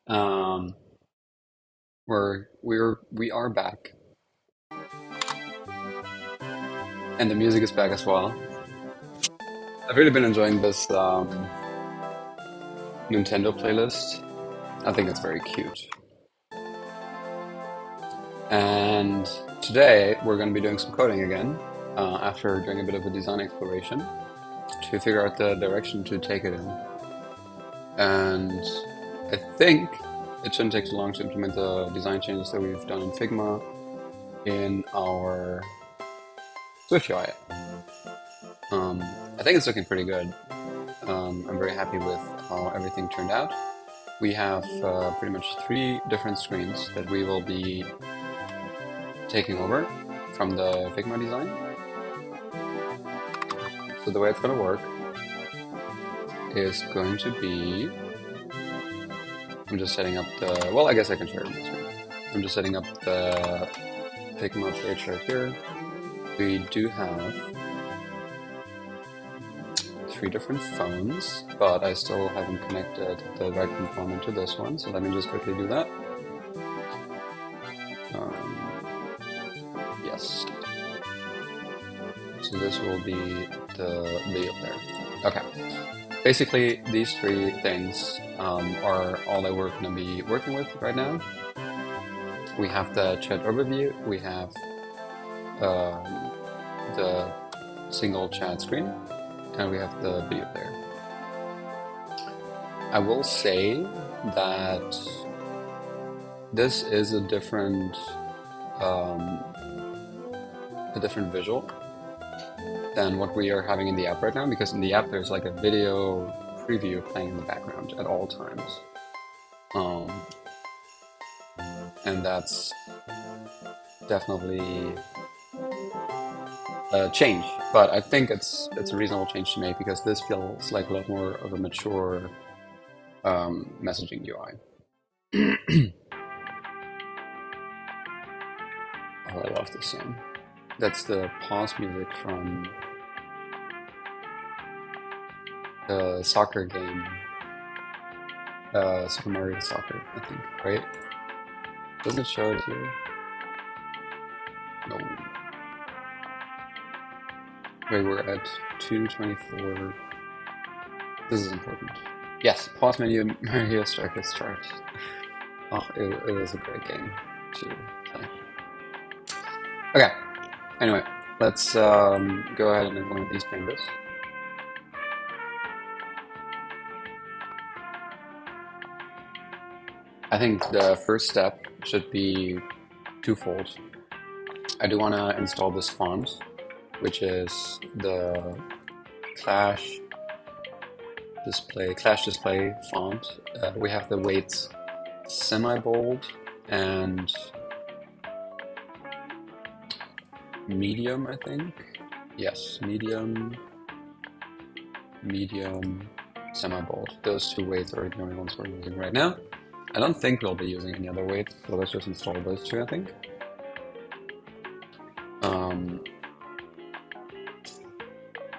Um, we are back, and the music is back as well. I've really been enjoying this Nintendo playlist. I think it's very cute. And today we're going to be doing some coding again, after doing a bit of a design exploration to figure out the direction to take it in. And I think it shouldn't take too long to implement the design changes that we've done in Figma in our Swift UI. I think it's looking pretty good. I'm very happy with how everything turned out. We have pretty much three different screens that we will be taking over from the Figma design. So the way it's going to work is going to be, I'm just setting up the, well, I guess I can share it on the screen. I'm just setting up the Figma page right here. We do have three different phones, but I still haven't connected the right component to this one, so let me just quickly do that. Yes. So this will be the video player. Okay. Basically, these three things are all that we're going to be working with right now. We have the chat overview, we have the single chat screen, and we have the video player. I will say that this is a different visual than what we are having in the app right now, because in the app there's like a video preview playing in the background at all times. And that's definitely a change, but I think it's a reasonable change to make because this feels like a lot more of a mature messaging UI. Oh, I love this song. That's the pause music from the soccer game, Super Mario Soccer, I think, right? Doesn't it show it here? No. Wait, we're at 224. This is important. Yes, pause menu, Mario Strikers chart. Oh, it was a great game to play. Okay, anyway, let's go ahead and implement these changes. I think the first step should be twofold. I do want to install this font, which is the Clash Display font. We have the weights semi-bold and medium, I think. Yes, medium, semi-bold. Those two weights are the only ones we're using right now. I don't think we'll be using any other weights, so let's just install those two, I think.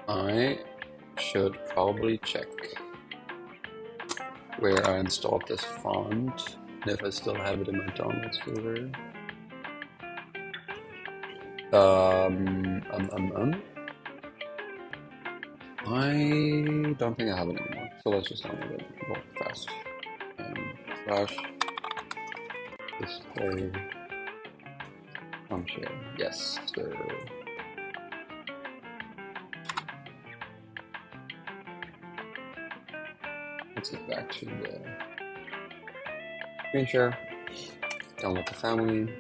I should probably check where I installed this font, and if I still have it in my downloads folder. I don't think I have it anymore, so let's just download it real fast. Slash display function. Yes, so let's get back to the screen share, download the family,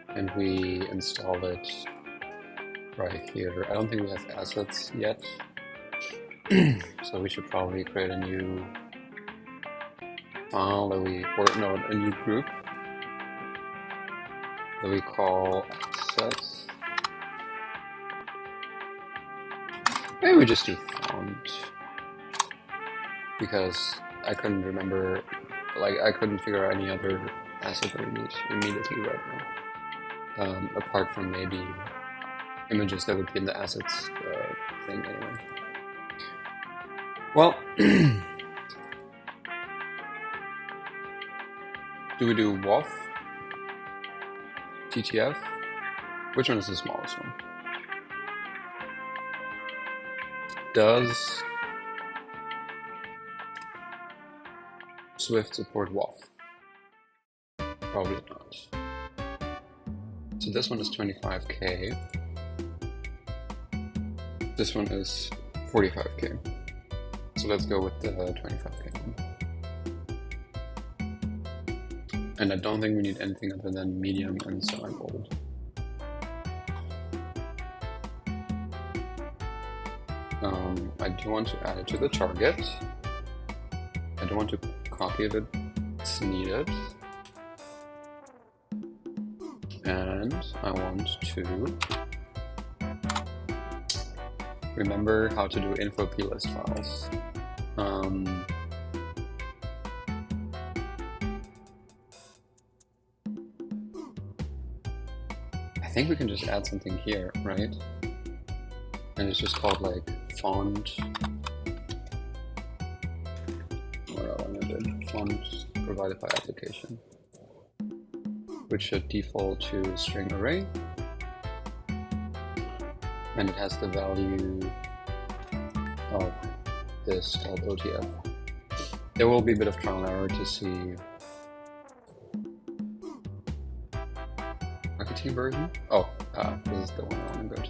and we install it right here. I don't think we have assets yet, so we should probably create a new file that a new group that we call assets. Maybe we just do font, because I couldn't remember, like I couldn't figure out any other asset that we need immediately right now, apart from maybe images that would be in the assets thing anyway. Well, Do we do WOF? TTF? Which one is the smallest one? Does Swift support WOF? Probably not. So this one is 25K. This one is 45K. So let's go with the 25K one. And I don't think we need anything other than medium and semi-bold. I do want to add it to the target. I don't want to copy it if it's needed. And I want to remember how to do info plist files. I think we can just add something here, right? And it's just called like font. Font provided by application, which should default to string array, and it has the value of this called OTF. There will be a bit of trial and error to see. Marketing version? Oh, this is the one I want to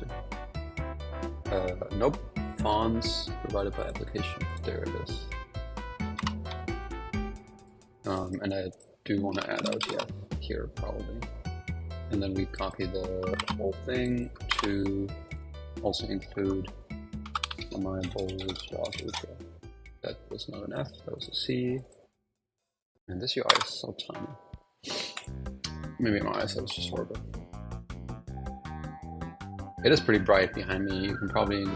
go to. Nope. Fonts provided by application. There it is. And I do want to add OTF here probably. And then we copy the whole thing to also include my bold dot OTF. That was not an F, that was a C. And this UI is so tiny. Maybe my eyesight is just horrible. It is pretty bright behind me. You can probably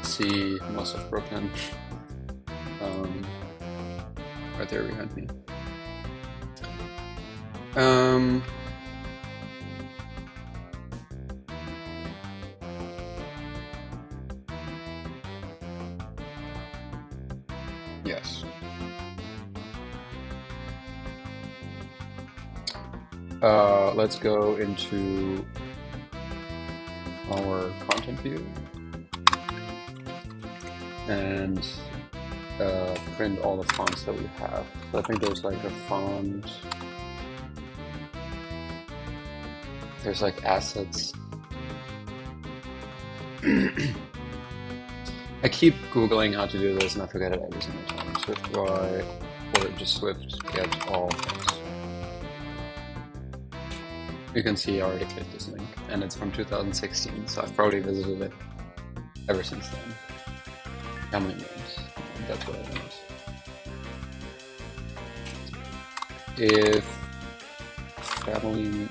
see most of Brooklyn right there behind me. Yes. Let's go into our content view and print all the fonts that we have. So I think there's like a font, there's like assets. I keep Googling how to do this and I forget it every single time. SwiftUI or just Swift get all things. You can see I already clicked this link and it's from 2016, so I've probably visited it ever since then. How many minutes? That's what I want. If family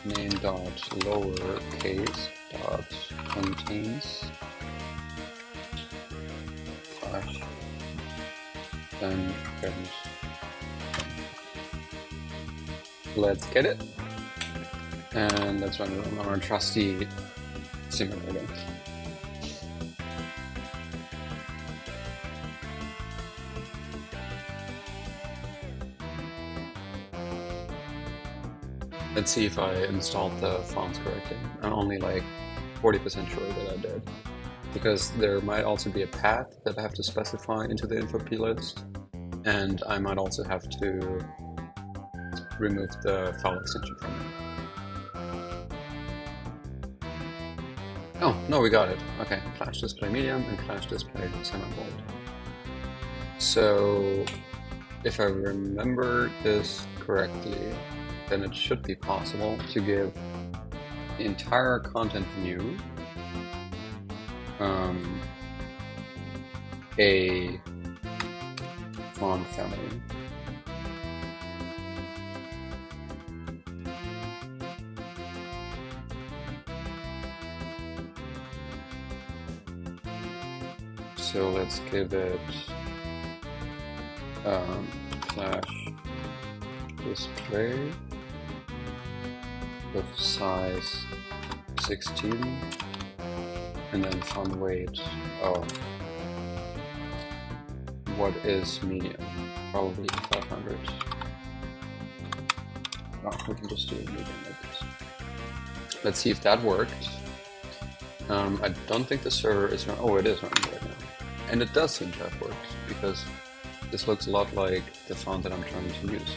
name dot lowercase dot contains slash then print. Let's get it. And let's run it on our trusty simulator. Let's see if I installed the fonts correctly. I'm only like 40% sure that I did. Because there might also be a path that I have to specify into the info plist, and I might also have to remove the file extension from it. Oh, no, we got it. Okay, Clash Display Medium and Clash Display Semi-Bold. So, if I remember this correctly, then it should be possible to give the entire content view a font family. So let's give it Clash Display with size 16 and then font weight of what is medium, probably 500. we can just do it again like this. Let's see if that worked. I don't think the server is running. Oh, it is running right now. And it does seem to have worked, because this looks a lot like the font that I'm trying to use.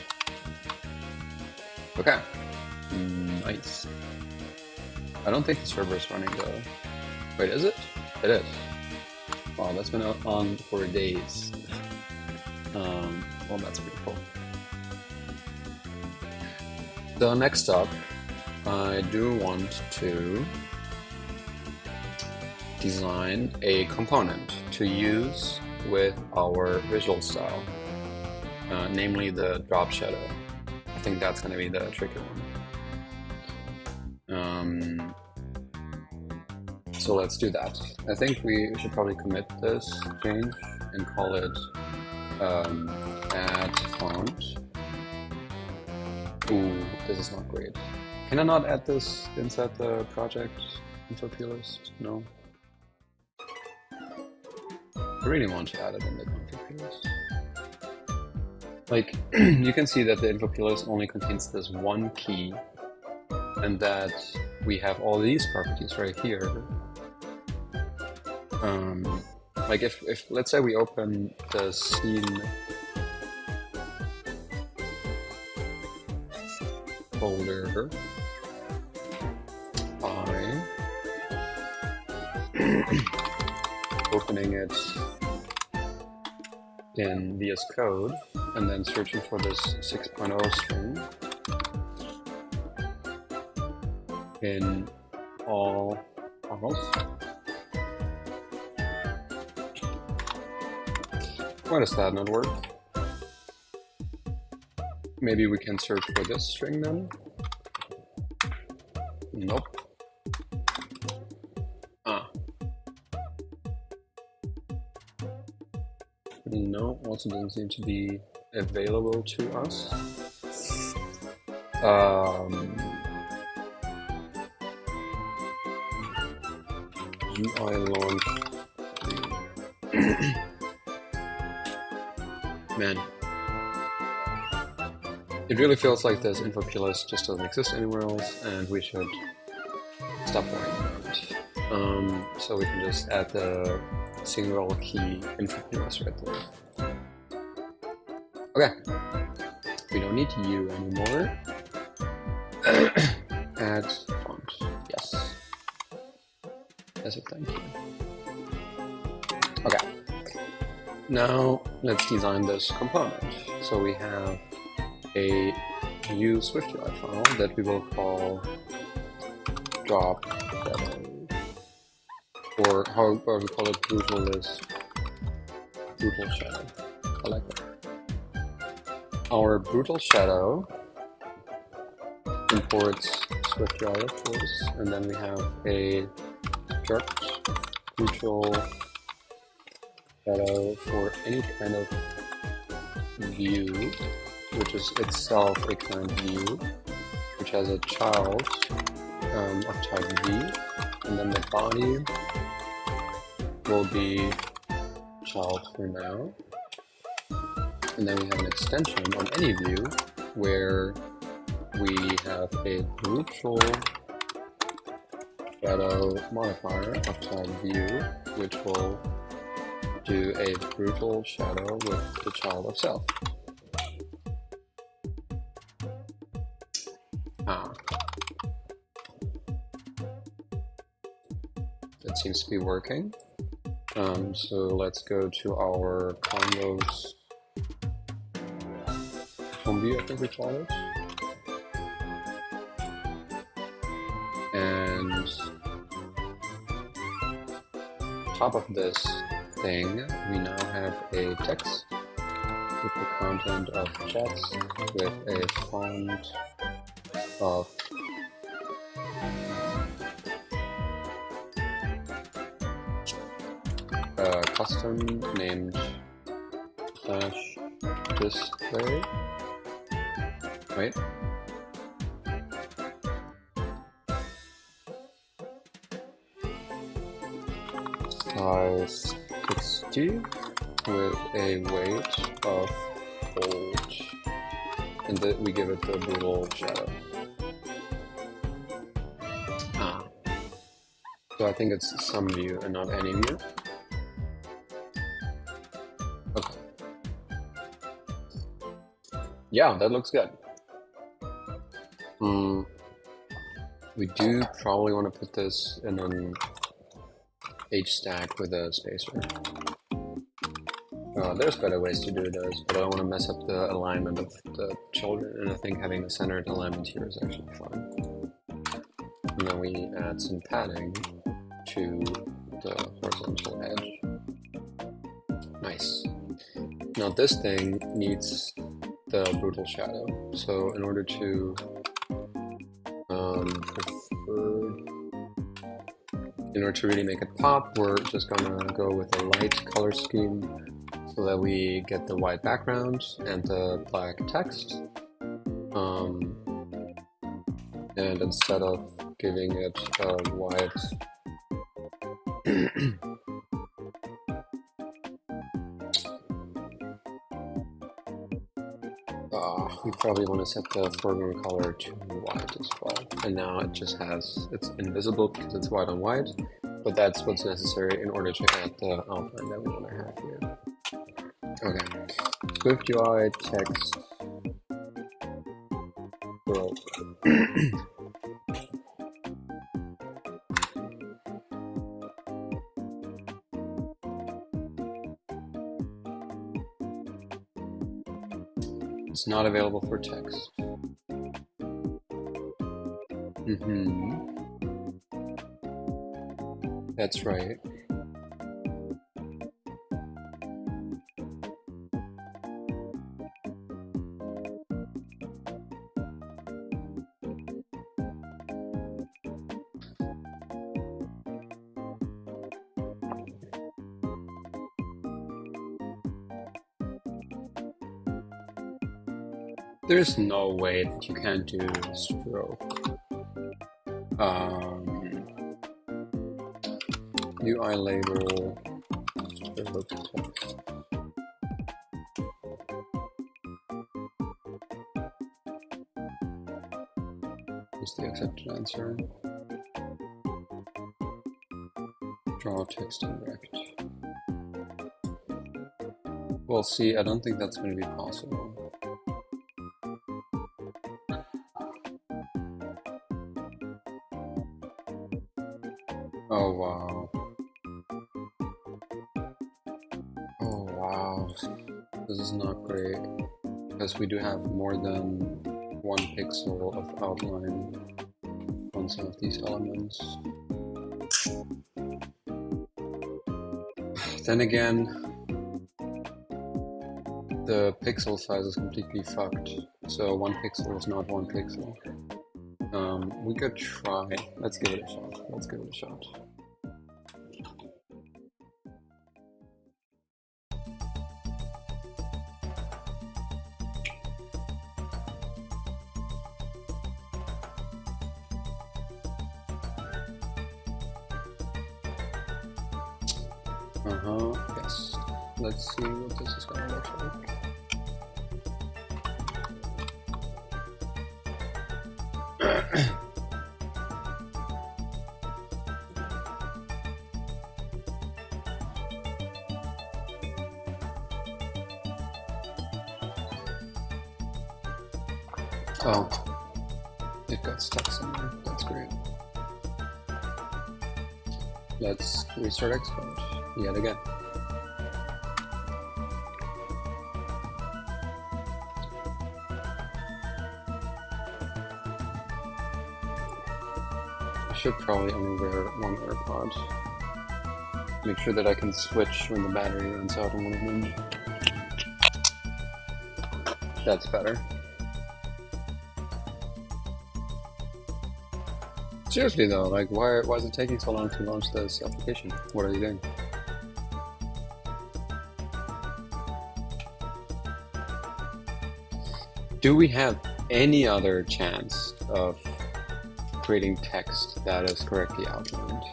Okay. Nice. I don't think the server is running though. Wait, is it? It is. Wow, that's been on for days. Well, that's pretty cool. So next up, I do want to design a component to use with our visual style, namely the drop shadow. I think that's going to be the tricky one. So let's do that. I think we should probably commit this change and call it add font. Ooh, this is not great. Can I not add this inside the project info list? No. I really want to add it in the info list. Like, you can see that the info list only contains this one key, and that we have all these properties right here. Like if let's say we open the scene folder by opening it in VS Code and then searching for this 6.0 string in all files. Why does that not work? Maybe we can search for this string then? Nope. No, also doesn't seem to be available to us. UI launch. Man, it really feels like this info list just doesn't exist anywhere else, and we should stop worrying about it. So we can just add the single key info list right there. Okay, we don't need U anymore. Add font. Yes. Yes, thank you. Okay. Now let's design this component. So we have a new SwiftUI file that we will call drop shadow, or how we call it, brutal shadow. I like that. Our brutal shadow imports SwiftUI, of course, and then we have a struct brutal shadow for any kind of view, which is itself a kind of view, which has a child of type v, and then the body will be child for now. And then we have an extension on any view where we have a brutal shadow modifier of type view, which will do a brutal shadow with the child of self. That seems to be working. So let's go to our combos combi, I think we call it. And top of this thing, we now have a text with the content of chats with a font of custom named /display. Wait. Size 60 with a weight of old and we give it the brutal shadow. So I think it's some view and not any view. Okay. Yeah, that looks good. We do probably want to put this in an H stack with a spacer. There's better ways to do this, but I don't want to mess up the alignment of the children, and I think having a centered alignment here is actually fine. And then we add some padding to the horizontal edge. Nice. Now this thing needs the brutal shadow, so in order to really make it pop, we're just gonna go with a light color scheme so that we get the white background and the black text. And instead of giving it a white we probably want to set the foreground color to white as well. And now it just it's invisible because it's white on white, but that's what's necessary in order to add the outline that we want to have here. Okay, Swift UI text broke. It's not available for text. That's right. There's no way that you can't do stroke. UI label stroke text. Is the accepted answer? Draw text indirect. Well, see, I don't think that's going to be possible. Oh wow. Oh wow. This is not great because we do have more than 1 pixel of outline on some of these elements. Then again, the pixel size is completely fucked. So 1 pixel is not 1 pixel. We could try. Let's give it a shot. Let's give it a shot. Yes. Let's see what this is gonna look like. Oh, it got stuck somewhere. That's great. Let's restart export yet again. I should probably only wear 1 AirPod. Make sure that I can switch when the battery runs out on one of them. That's better. Seriously though, like why is it taking so long to launch this application? What are you doing? Do we have any other chance of creating text that is correctly outlined?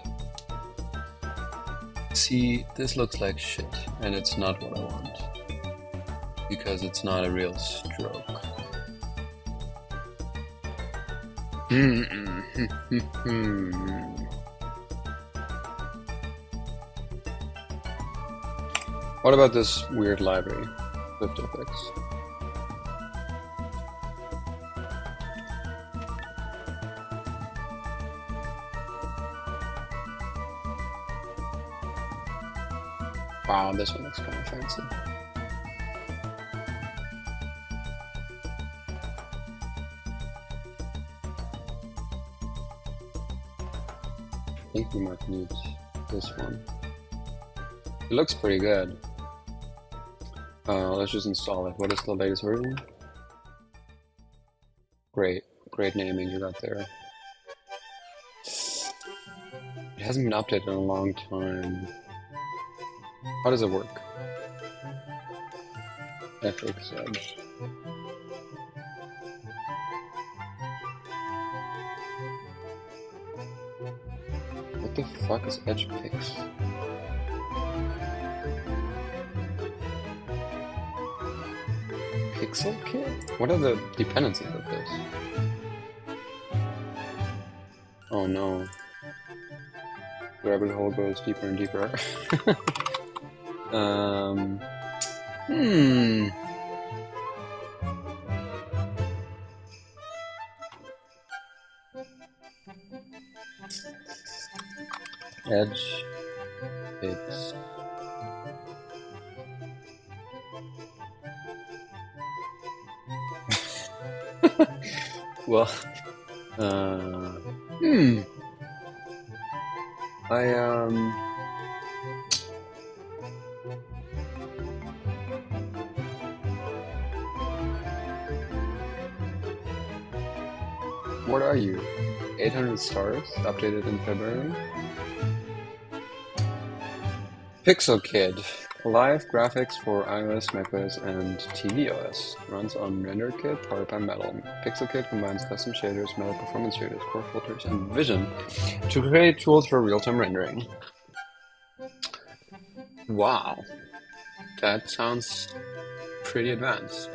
See, this looks like shit, and it's not what I want. Because it's not a real stroke. What about this weird library, SwiftFX? Wow, this one looks kind of fancy. I think we might need this one. It looks pretty good. Let's just install it. What is the latest version? Great naming you got there. It hasn't been updated in a long time. How does it work? FX Edge. What the fuck is Edge Pix? Pixel Kit? What are the dependencies of this? Oh no. The rabbit hole goes deeper and deeper. Edge Pix. Well, what are you? 800 stars, updated in February? Pixel Kid. Live graphics for iOS, macOS, and tvOS. Runs on RenderKit, powered by Metal. Pixel Kit combines custom shaders, Metal performance shaders, core filters, and Vision to create tools for real-time rendering. Wow. That sounds pretty advanced.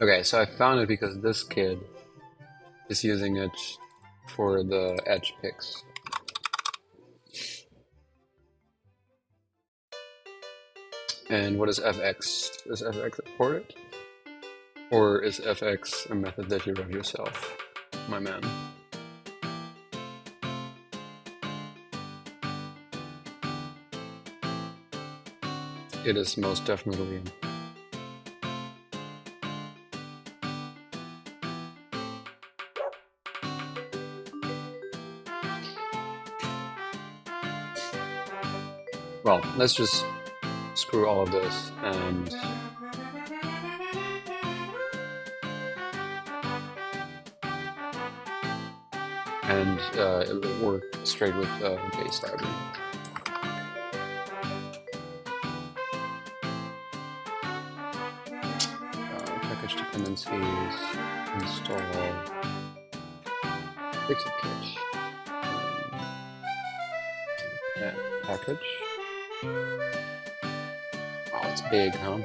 Okay, so I found it because this kid is using it for the Edge Pix. And what is FX? Is FX imported? Or is FX a method that you wrote yourself, my man? It is most definitely. Well, let's just screw all of this and it will work straight with base library. Package dependencies, install Pixel Kit. Package. Wow, it's big, huh?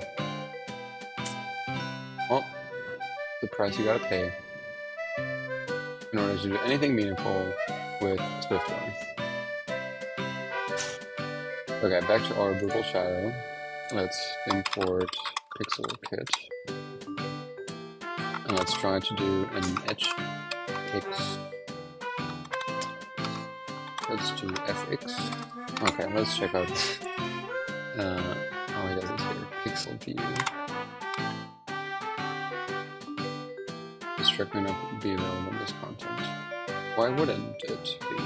Well, the price you gotta pay in order to do anything meaningful with SwiftUI. Okay, back to our Google Shadow. Let's import Pixel Kit. And let's try to do an Edge Pix. Let's do FX. Okay, let's check out how he does it here. Pixel View. This track may not be available in this content. Why wouldn't it be?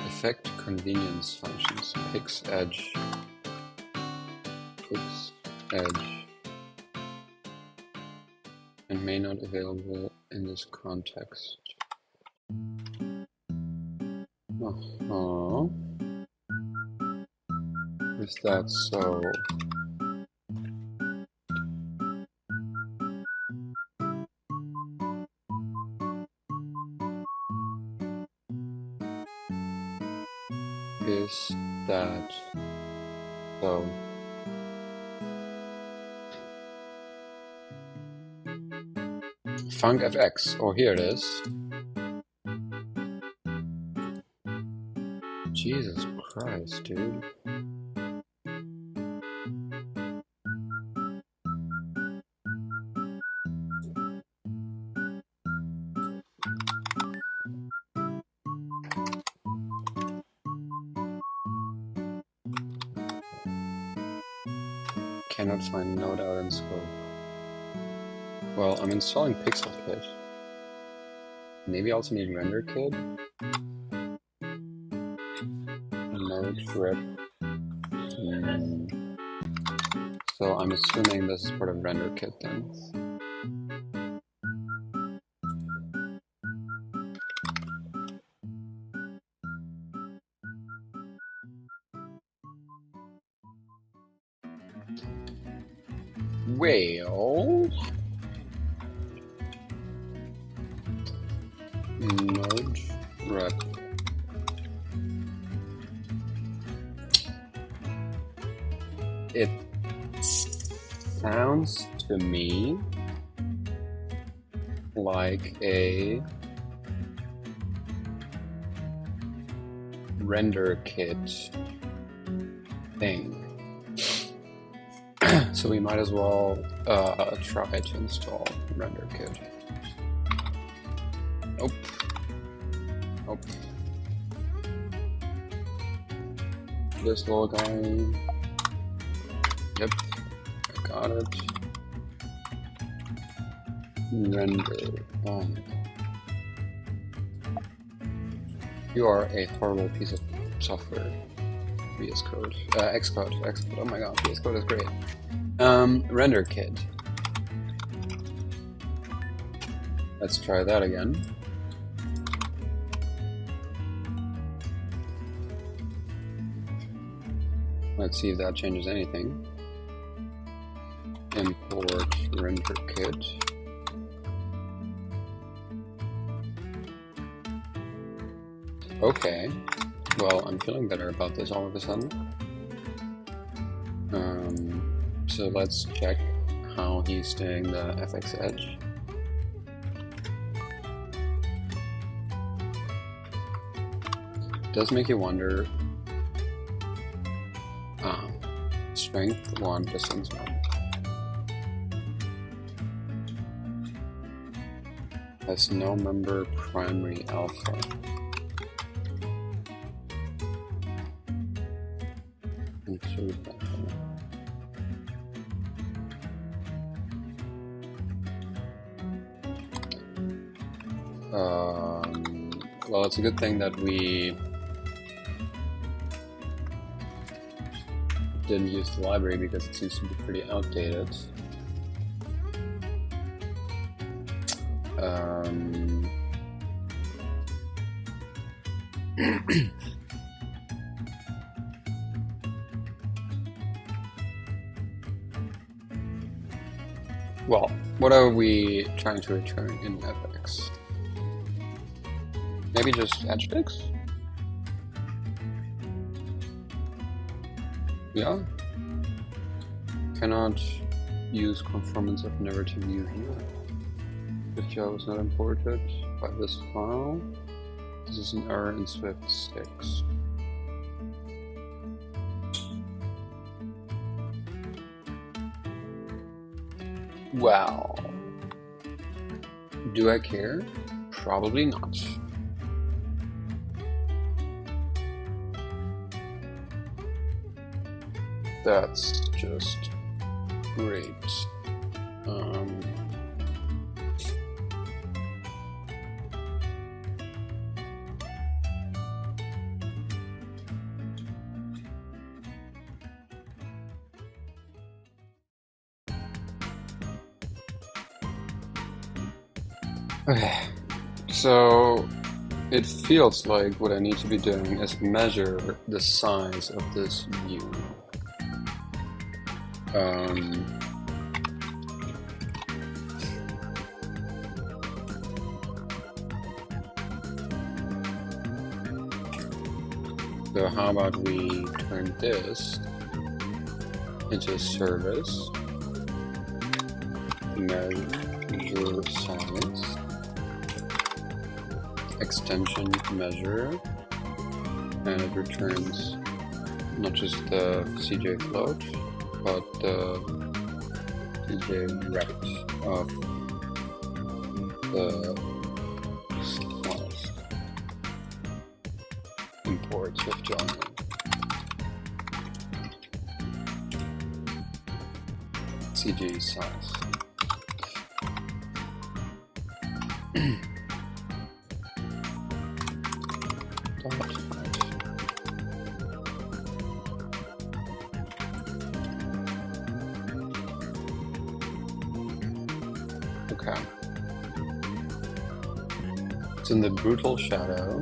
Effect convenience functions. Pix Edge. Pix Edge. And may not available in this context. Is that so? is that so funcfx, oh here it is. Jesus Christ, dude. Cannot find node out in scope. Well, I'm installing PixelKit. Maybe I also need RenderKit. Node rep. So I'm assuming this is part of RenderKit then. Well, node rep. It sounds to me like a RenderKit thing. So we might as well try to install RenderKit. Nope. Nope. This little guy. Yep, I got it. Render. Oh my god. You are a horrible piece of software. VS Code. Xcode. Xcode. Oh my god, VS Code is great. RenderKit. Let's try that again. Let's see if that changes anything. Import RenderKit. Okay. Well, I'm feeling better about this all of a sudden. So let's check how he's doing the FX Edge. It does make you wonder. Strength 1, distance 1. Has no member primary alpha. Include that. Well, it's a good thing that we didn't use the library because it seems to be pretty outdated. Well, what are we trying to return in FX? Maybe just edge fix? Yeah. Cannot use conformance of narrative view here. If Java was not imported by this file, this is an error in Swift 6. Well, do I care? Probably not. That's just great. Okay, so it feels like what I need to be doing is measure the size of this view. So how about we turn this into a service, measure size, extension measure, and it returns not just the CJ float, but the CJ rect of the size imports with joining. CJ size. Okay. So in the brutal shadow,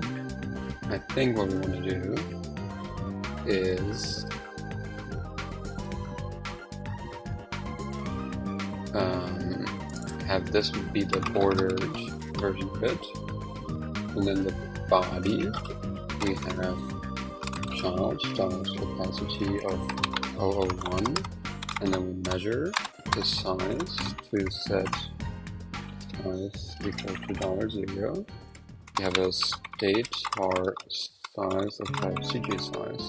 I think what we want to do is have this be the bordered version of it, and then the body we have child opacity of 001, and then we measure the size to set size equal to $0. We have a state or size of type CJ size.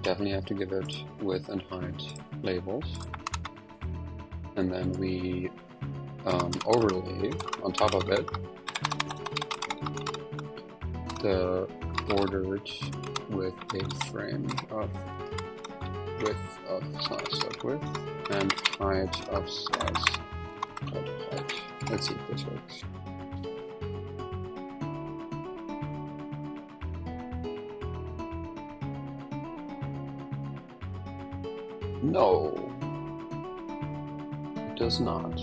Definitely have to give it width and height labels, and then we overlay on top of it the bordered with a frame of width of size of width and height of size of height. Let's see if this works. No, it does not.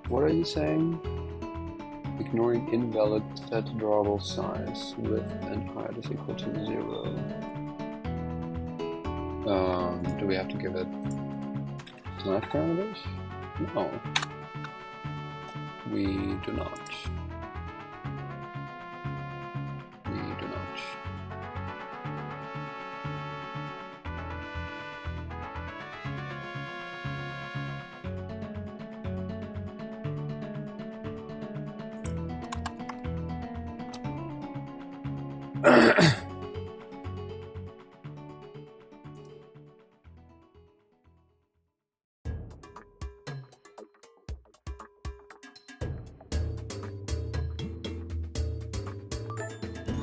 What are you saying? Ignoring invalid set drawable size, width and height is equal to 0. Do we have to give it size parameters? No, we do not.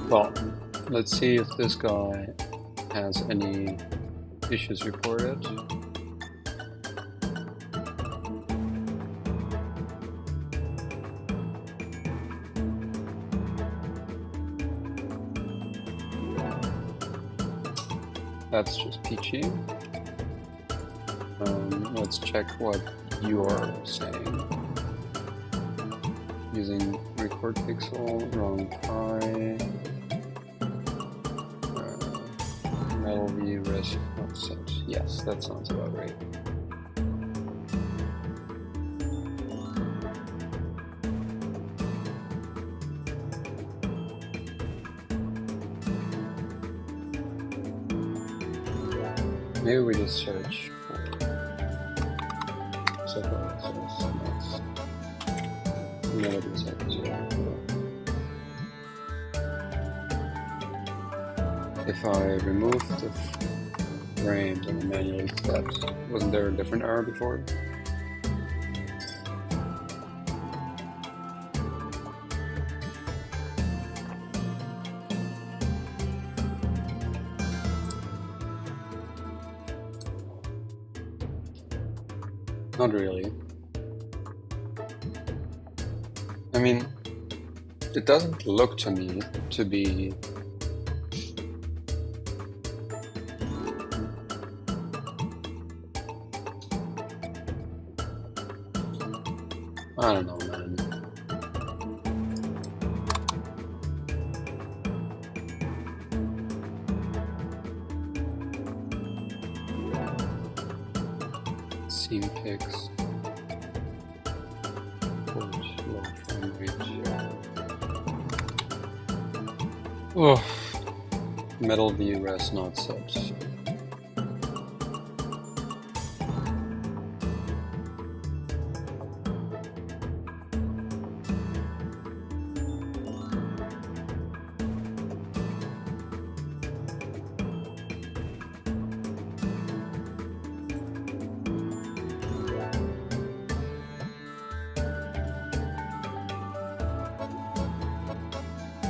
Well, let's see if this guy has any issues reported. That's just peachy. Let's check what you are saying. Using record pixel, wrong pi, metal v risk offset. Yes, that sounds about right. Maybe we just search for separate melody seconds. If I remove the frames and manually set, wasn't there a different error before? Not really. I mean, it doesn't look to me to be I don't know, man. Scene pics. Port, low frame rate. Oh, metal view res not set.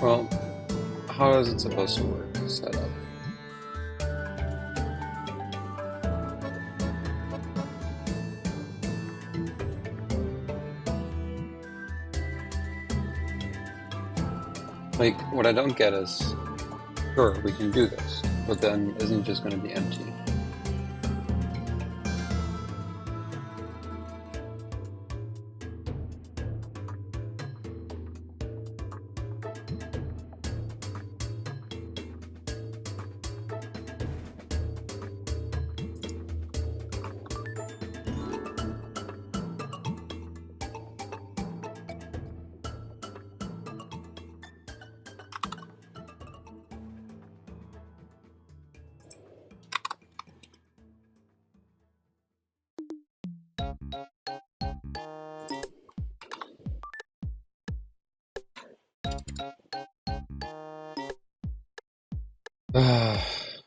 Well, how is it supposed to work? Setup. Like, what I don't get is, sure, we can do this, but then isn't it just going to be empty?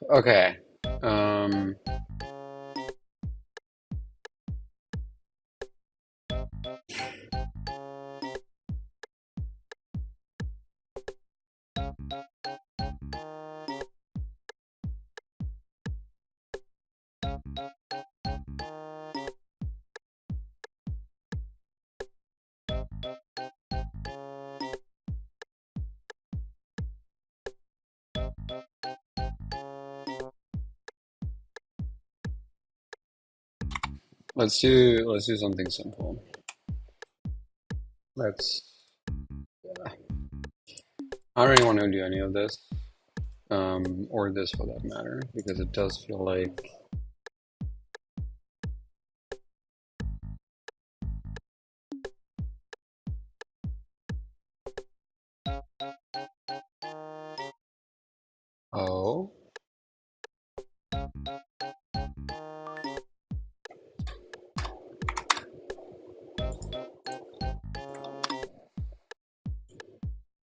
Okay. Let's do something simple. Let's. I don't really want to do any of this, or this for that matter, because it does feel like. Oh.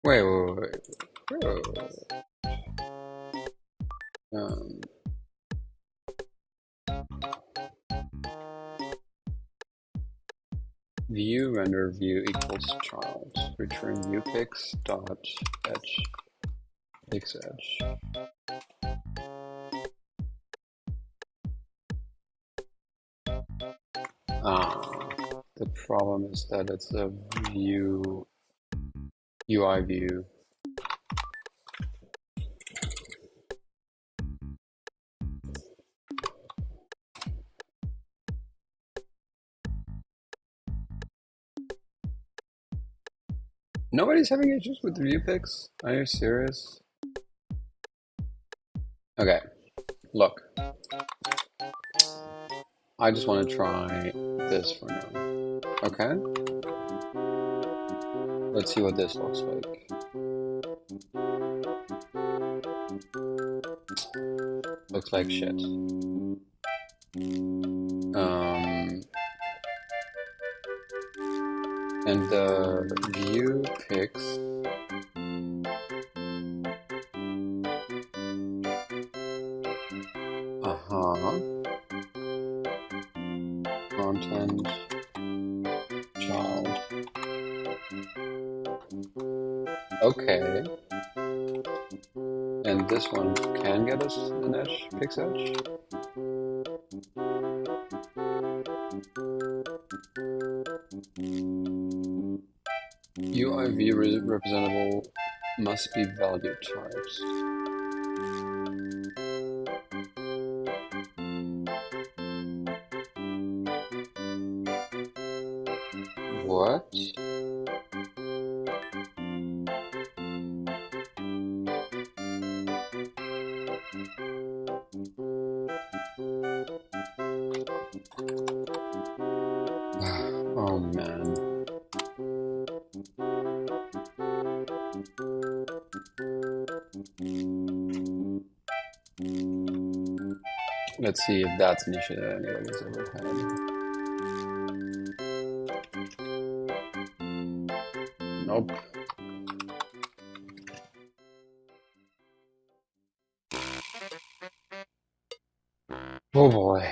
Wait. Um, view render view equals child. Return view pics dot edge pics edge. The problem is that it's a view UI view. Nobody's having issues with the view pics? Are you serious? Okay, look. I just want to try this for now. Okay? Let's see what this looks like. Looks like shit. And the view pics. Content. Child. Okay. And this one can get us an edge, pics edge. UIV representable must be value types. What? Let's see if that's an issue that anybody's ever had. Nope. Oh boy.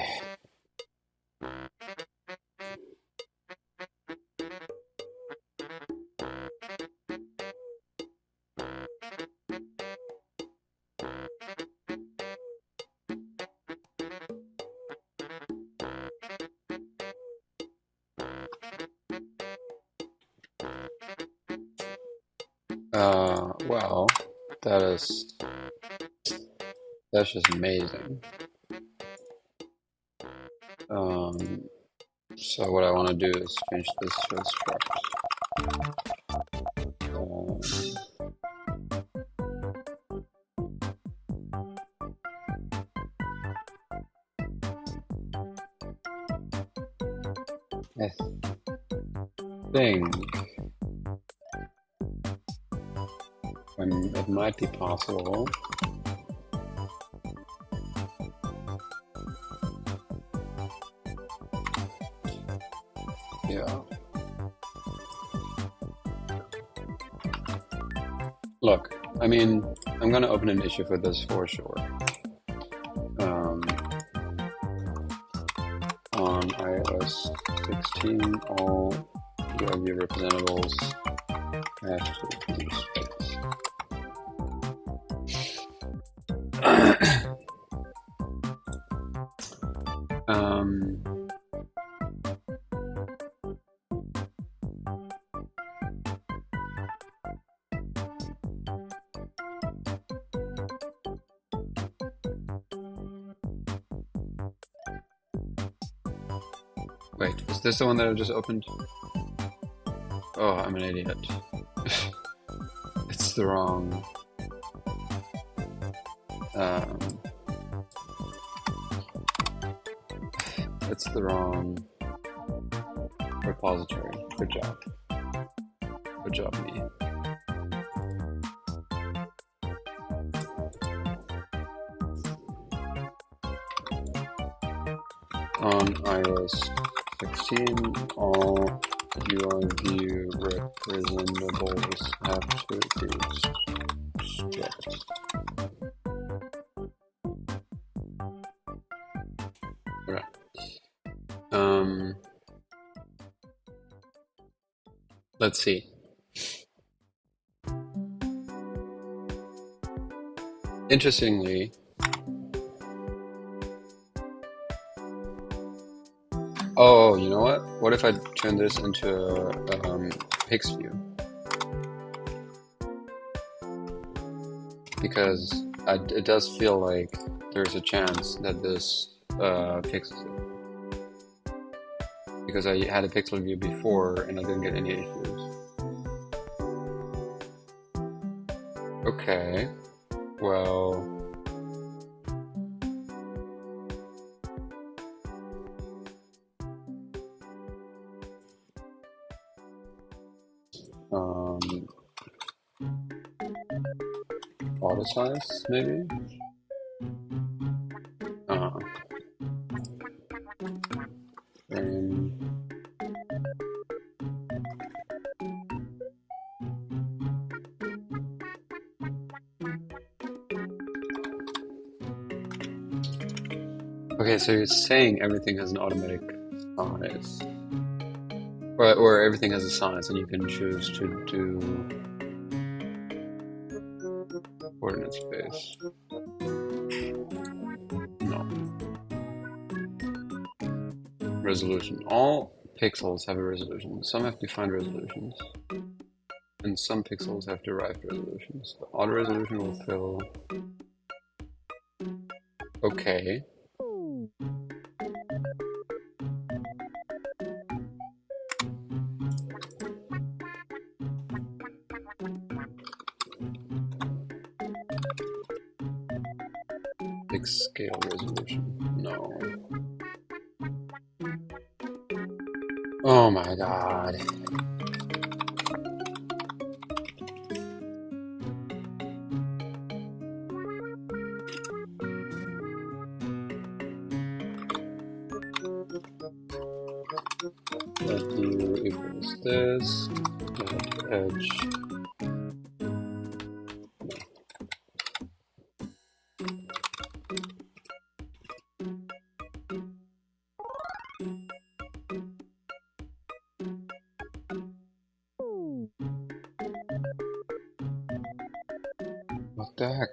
Well, that's just amazing. So what I want to do is change this to a struct. I think it might be possible. Yeah. Look, I mean, I'm gonna open an issue for this for sure. On iOS 16, all UID representables have to be space. Wait, is this the one that I just opened? Oh, I'm an idiot. It's the wrong... it's the wrong repository. Good job. Good job, me. On iOS 16, all UID representables have to be struct. Okay. Let's see. Interestingly, oh, you know what? What if I turn this into a Pix view? Because it does feel like there's a chance that this fixes it. Because I had a pixel view before and I didn't get any issues. Okay, well... auto size, maybe? Okay, so you're saying everything has an automatic size. Or everything has a size and you can choose to do coordinate space. No. Resolution. All pixels have a resolution. Some have defined resolutions. And some pixels have derived resolutions. The auto resolution will fill... Okay. Fixed scale resolution. No. Oh my god. let view equals this, let edge. What the heck?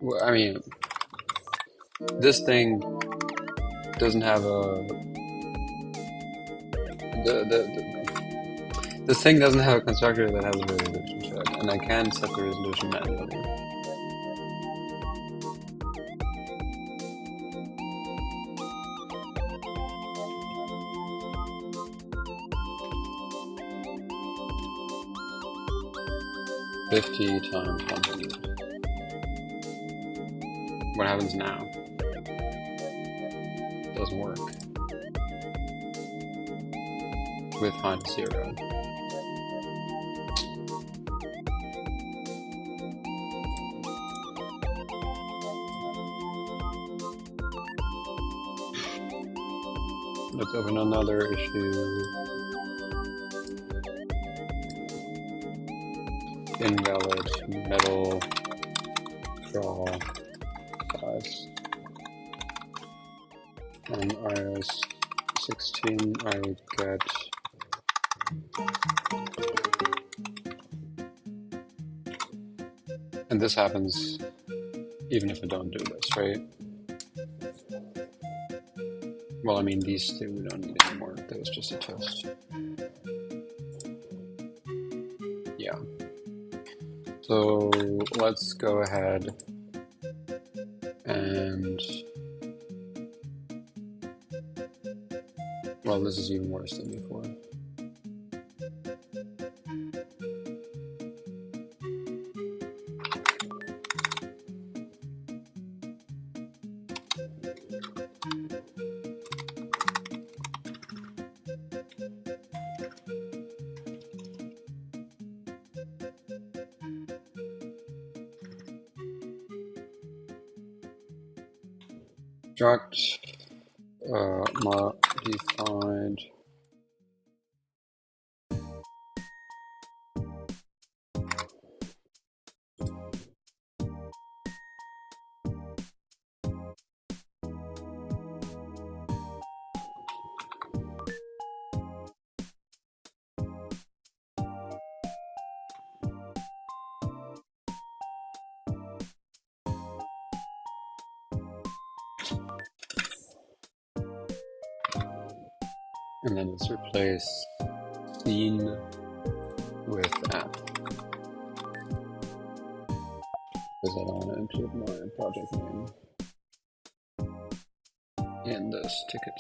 Well, I mean, this thing doesn't have a this thing doesn't have a constructor that has a resolution check, and I can set the resolution manually. $50 times 100. What happens now? It doesn't work. With height 0. Let's open another issue. Invalid metal draw size. On iOS 16, I get and this happens even if I don't do this, right? Well, I mean, these two we don't need anymore. That was just a test. Yeah. So let's go ahead and, well, this is even worse than before. Struct modified and then let's replace scene with app because I don't want to include my project name in this ticket.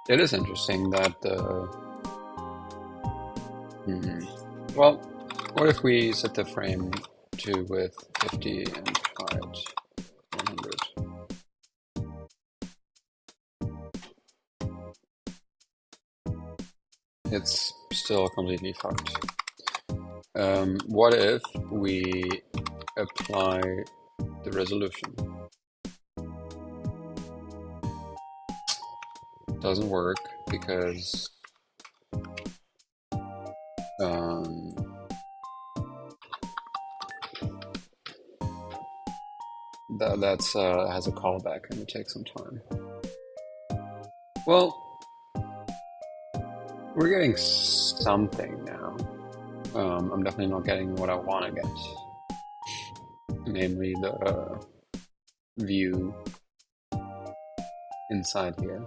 It is interesting that well, what if we set the frame to width 50 and height 100? It's still completely fucked. What if we apply the resolution? Doesn't work because that's has a callback and it takes some time. Well, we're getting something now. I'm definitely not getting what I want to get, namely the view inside here.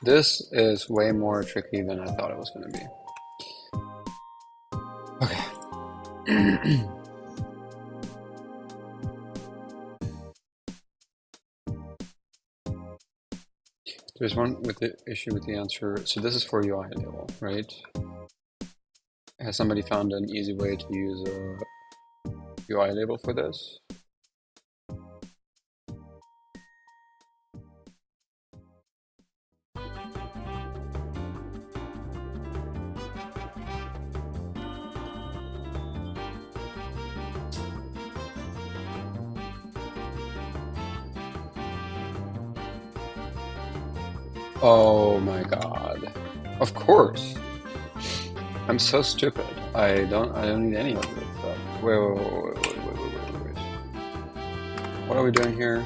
This is way more tricky than I thought it was going to be. Okay. There's one with the issue with the answer. So this is for UI label, right? Has somebody found an easy way to use a UI label for this? Oh my god. Of course. I'm so stupid. I don't need any of this stuff. Wait. What are we doing here?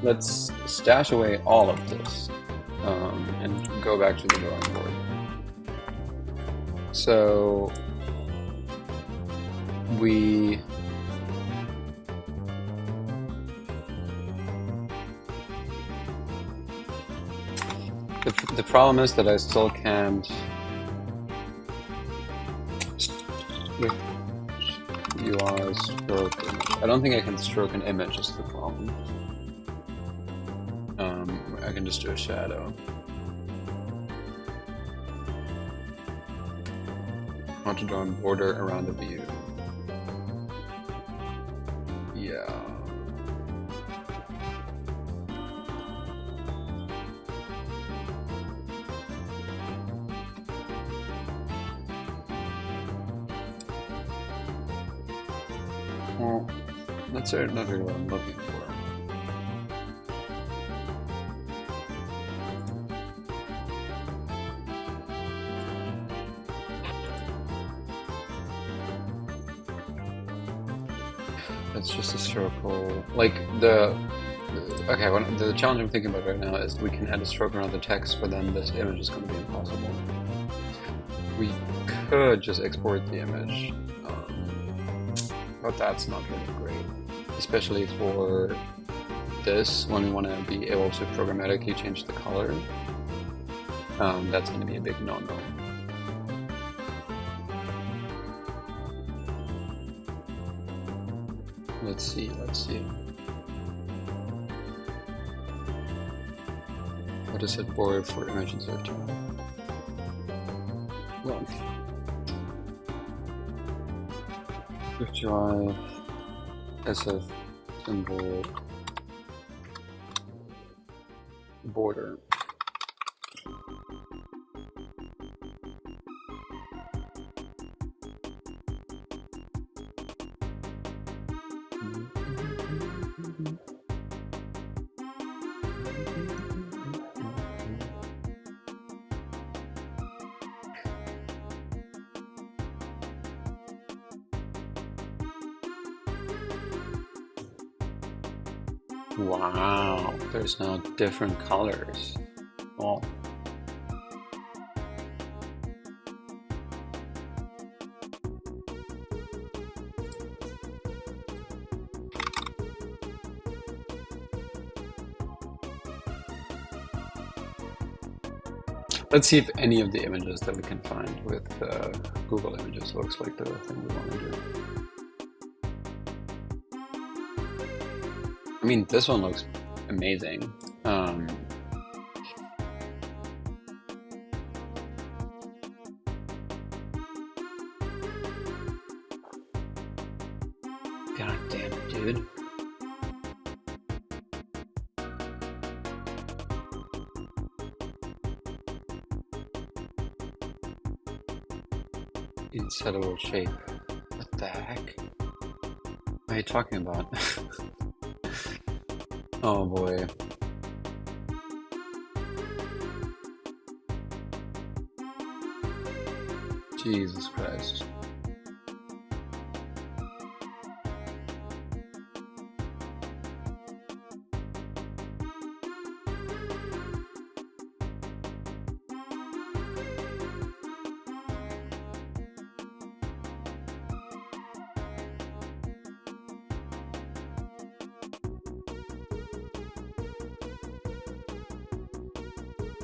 Let's stash away all of this and go back to the drawing board. So we the problem is that I still can't with UI stroke image. I don't think I can stroke an image is the problem. I can just do a shadow. I want to draw a border around the view. Yeah. Well, that's not really what I'm looking for. It's just a circle. Like okay, the challenge I'm thinking about right now is we can add a stroke around the text, but then this image is going to be impossible. We could just export the image, but that's not really great, especially for this when we want to be able to programmatically change the color. That's going to be a big no-no. Let's see. What is it for image insertion? Well, Swift drive, SF symbol, border. Wow, there's now different colors. Oh. Let's see if any of the images that we can find with Google Images looks like the thing we want to do. I mean, this one looks amazing. God damn it, dude. Insettable shape. What the heck? What are you talking about? Oh boy. Jesus Christ.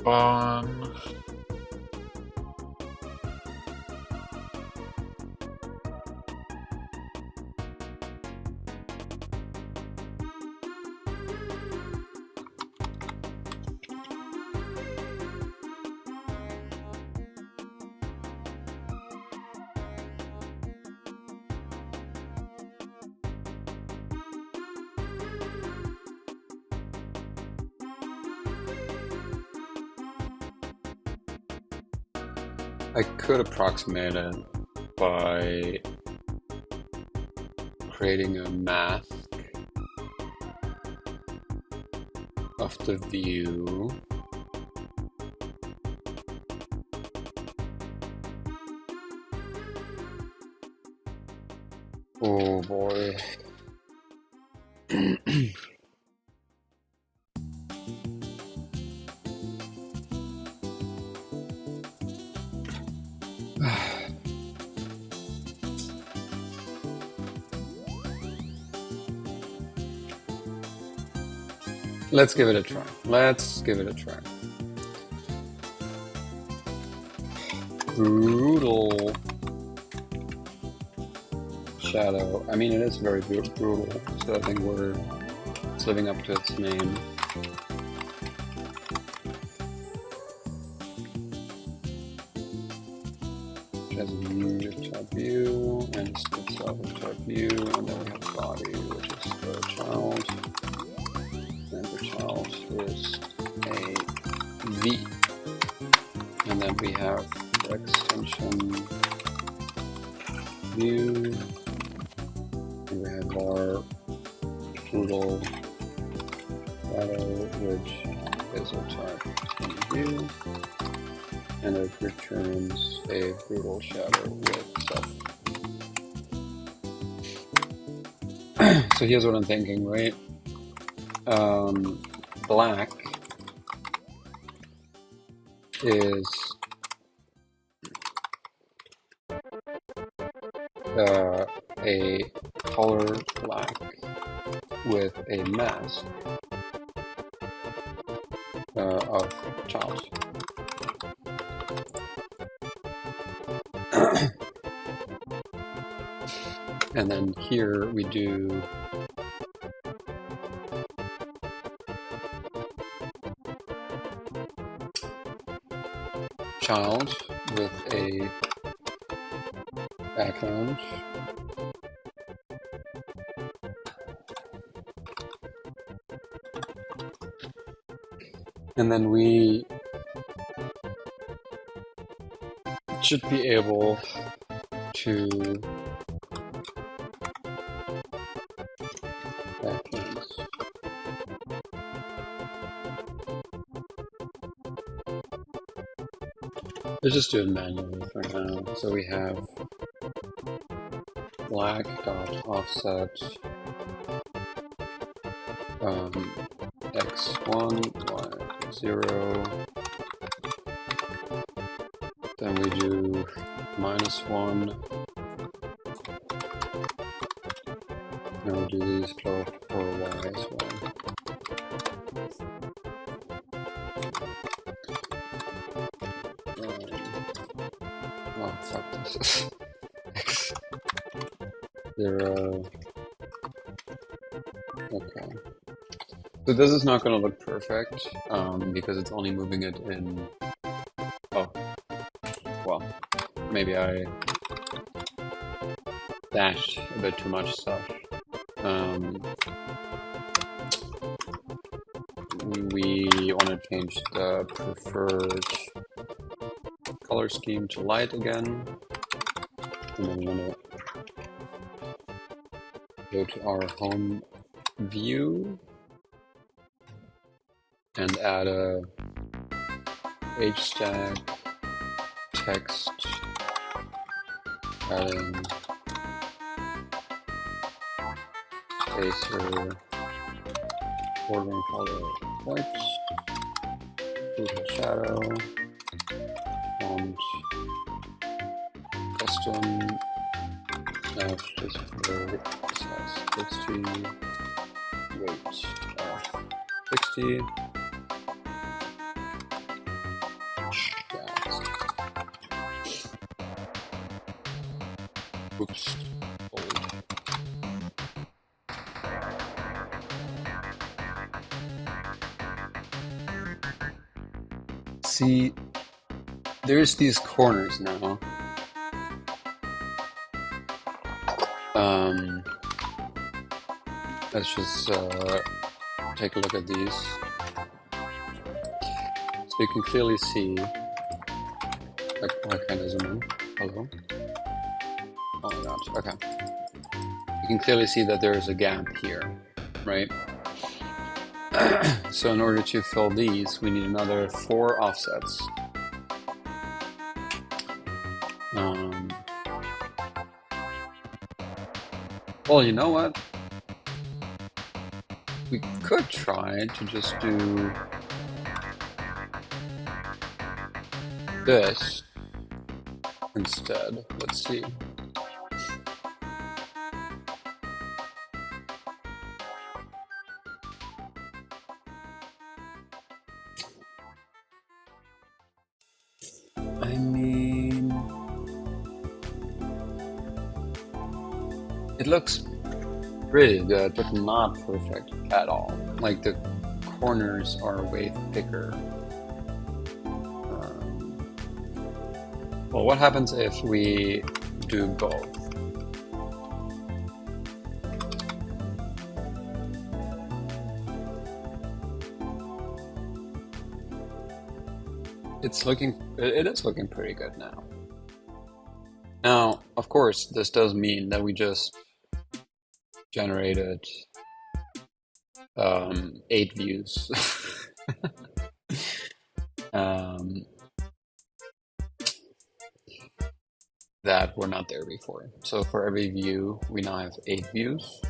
Um, I could approximate it by creating a mask of the view. Oh boy. Let's give it a try. Let's give it a try. Brutal shadow. I mean, it is very brutal, so I think it's living up to its name. It has a view, top view, and splits off of top view, and then we have body, which is the child. And the child is a V. And then we have the extension view. And we have our brutal shadow, which is a type view. And it returns a brutal shadow with self. So here's what I'm thinking, right? Black is a color black with a mask of child. And then here we do child with a background. And then we should be able to backgrounds. Let's just do it manually for now. So we have black dot offset x1, y0. Then we do -1. And we'll do these both for y as well. Oh, fuck this. X0. Okay. So this is not going to look perfect because it's only moving it in. Oh, well, maybe I dashed a bit too much stuff. We want to change the preferred color scheme to light again, and then we want to go to our home view and add a HTag text, adding spacer, foreground color white, brutal shadow, font, custom, just for size 60, weight of 60. Oops. Old. See, there's these corners now. Let's just take a look at these. So you can clearly see, like, I kind of zoom in. Hello? Oh my gosh, okay. You can clearly see that there is a gap here, right? So in order to fill these, we need another 4 offsets. Um, well, you know what? We could try to just do this instead. Let's see. I mean, it looks pretty good, but not perfect at all. Like the corners are way thicker. Well, what happens if we do both? It is looking pretty good now. Now, of course, this does mean that we just generated 8 views. um, that were not there before. So for every view, we now have 8 views,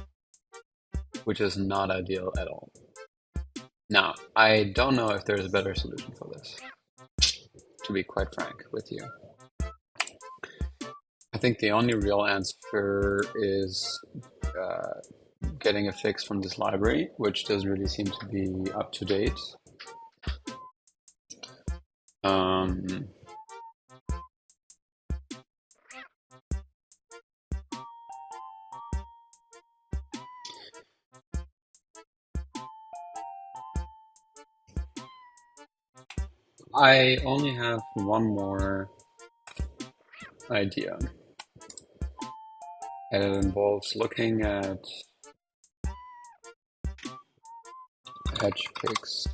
which is not ideal at all. Now, I don't know if there's a better solution for this, to be quite frank with you. I think the only real answer is getting a fix from this library, which doesn't really seem to be up to date. I only have one more idea, and it involves looking at edge picks,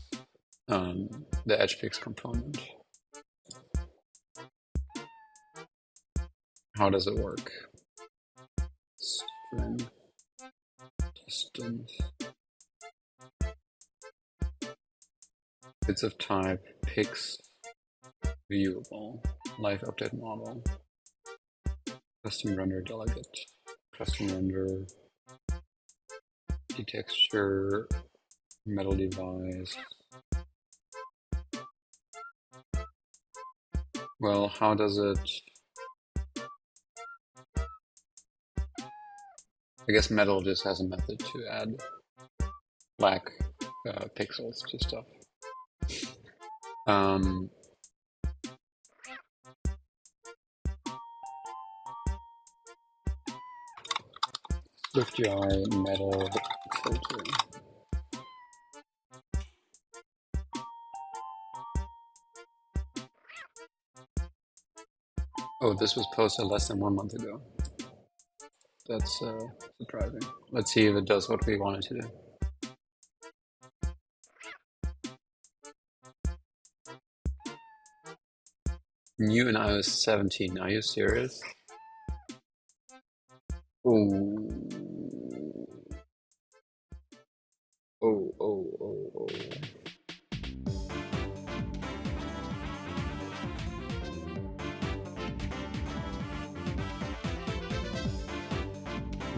the edge picks component. How does it work? String distance. Bits of type picks viewable live update model custom render delegate custom render detexture metal device. Well, how does it? I guess metal just has a method to add black pixels to stuff. SwiftUI metal filter. Oh, this was posted less than 1 month ago. That's surprising. Let's see if it does what we want it to do. New in iOS 17. Are you serious? Oh. Oh, oh, oh, oh.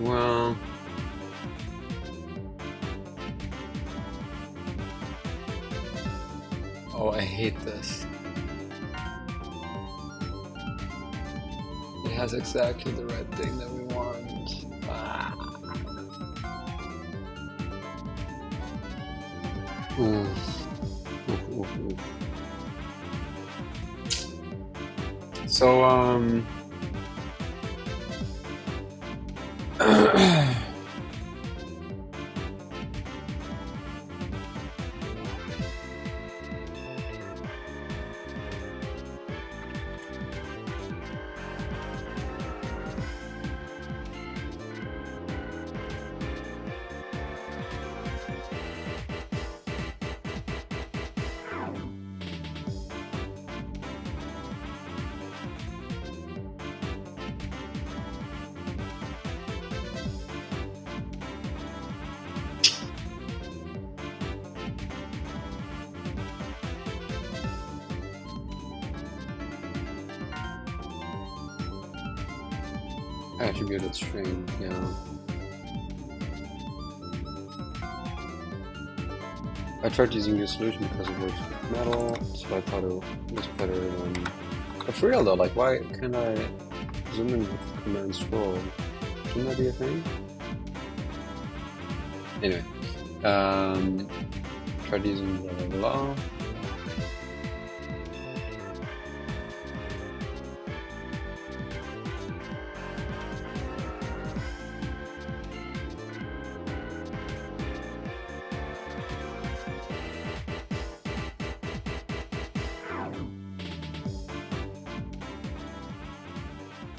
Well, oh, I hate this. It has exactly the right thing that we want. Ah. Oof. Oof, oof, oof. So, Attributed string, yeah. I tried using this solution because it works with metal, so I thought it was better than... But for real though, like why can't I zoom in with command scroll? Shouldn't that be a thing? Anyway, tried using blah blah blah.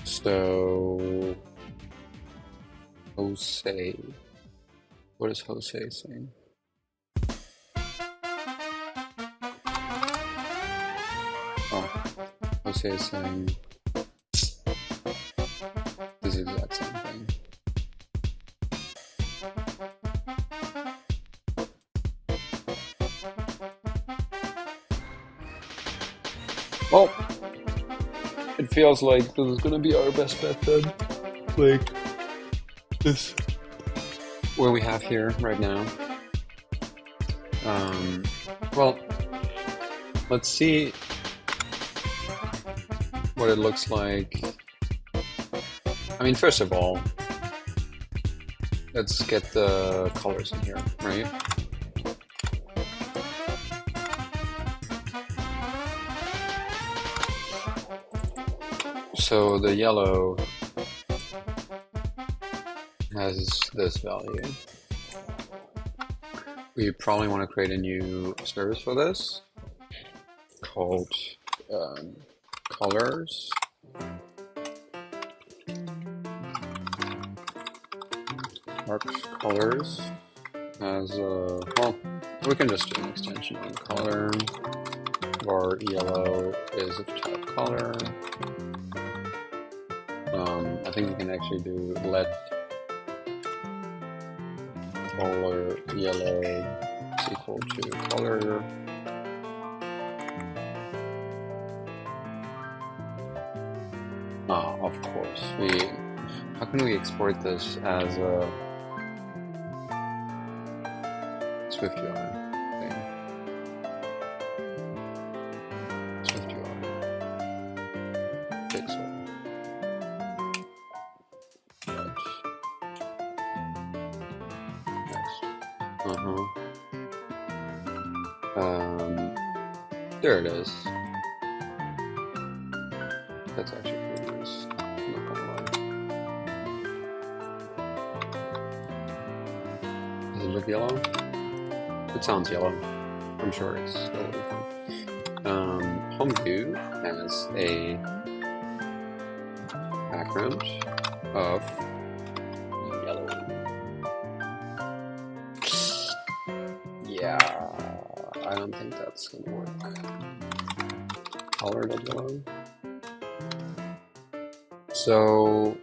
So, Jose. What is Jose saying? Oh, Jose is saying this exact same thing. Well, it feels like this is gonna be our best bet then. Like this, what we have here right now. Well, let's see what it looks like. I mean, first of all, let's get the colors in here, right? So the yellow has this value. We probably want to create a new service for this called colors. Arc colors as well, we can just do an extension on color. Var yellow is of type color. I think we can actually do let color yellow is equal to color. Ah, of course. How can we export this as a SwiftUI thing? SwiftUI pixel. There it is. That's actually pretty nice. I'm not gonna lie. Does it look yellow? It sounds yellow. I'm sure it's still fun. Home view has a background of yellow. Yeah, I don't think that's gonna work. Colored of yellow. So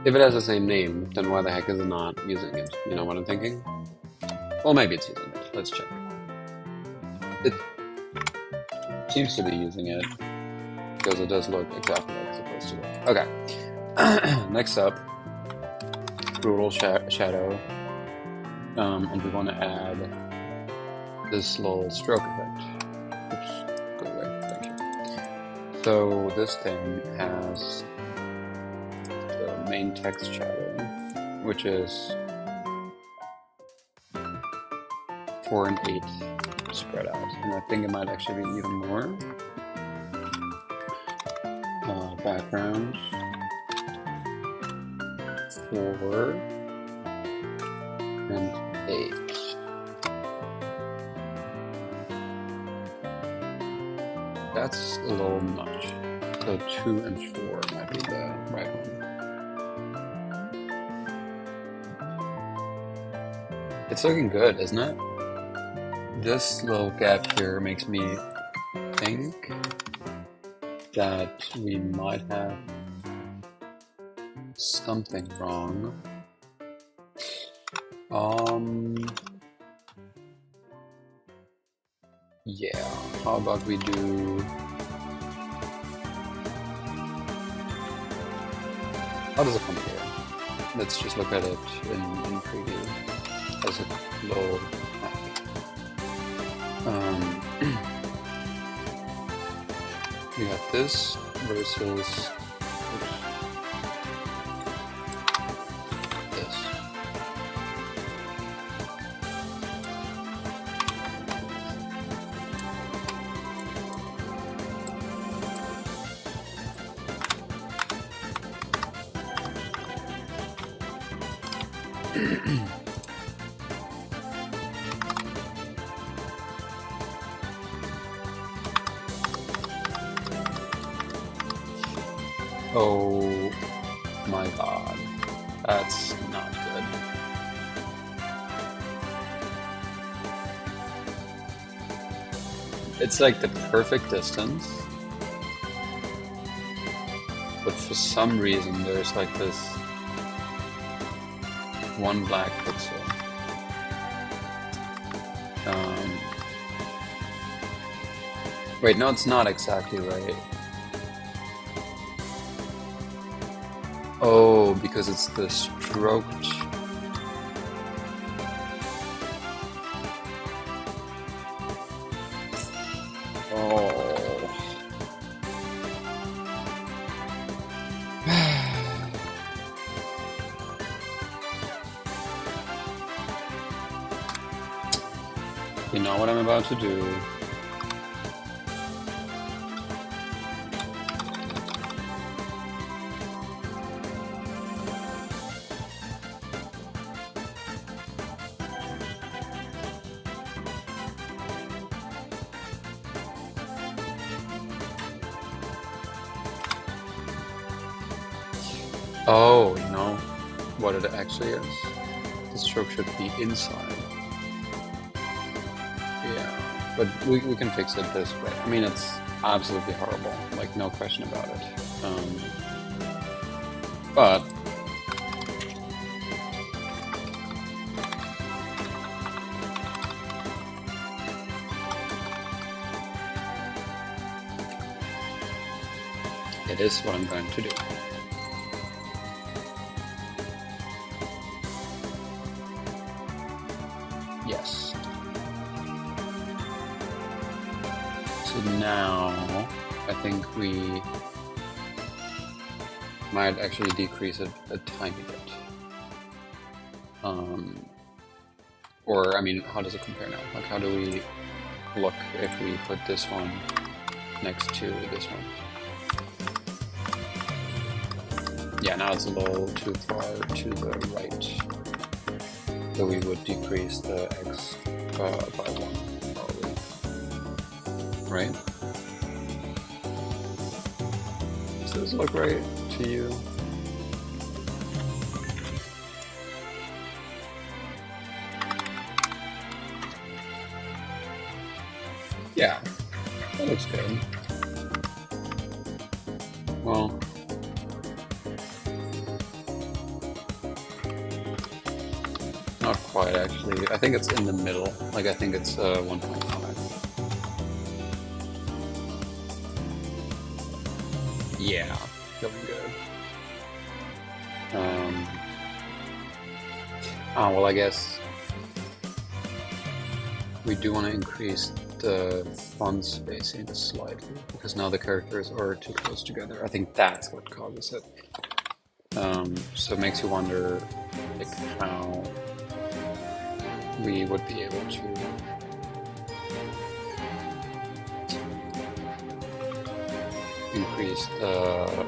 if it has the same name, then why the heck is it not using it? You know what I'm thinking? Well, maybe it's using it. Let's check. It seems to be using it because it does look exactly like it's supposed to look. Okay. Next up, brutal shadow, and we want to add this little stroke effect. Oops, go away. Thank you. So this thing has the main text shadow, which is 4 and 8 spread out, and I think it might actually be even more. Background 4 and 8. That's a little much. So 2 and 4 might be the right one. It's looking good, isn't it? This little gap here makes me think that we might have something wrong. Yeah, how about we do... How does it compare? Let's just look at it in preview as a little map. We have this versus this. Oh my god, that's not good. It's like the perfect distance, but for some reason there's like this one black pixel. Wait, no, it's not exactly right. Oh, because it's the stroked. Oh. You know what I'm about to do? Oh, you know what it actually is? The stroke should be inside. Yeah, but we can fix it this way. I mean, it's absolutely horrible, like no question about it. But it is what I'm going to do. Yes. So now I think we might actually decrease it a tiny bit. Or, I mean, how does it compare now? Like, how do we look if we put this one next to this one? Yeah, now it's a little too far to the right. So we would decrease the x by 1, probably. Right? Does this look right to you? Yeah, that looks good. Well, not quite actually. I think it's in the middle. Like I think it's 1.5. Yeah, feeling good. Oh, well, I guess we do want to increase the font spacing slightly because now the characters are too close together. I think that's what causes it. So it makes you wonder, like, how we would be able to increase the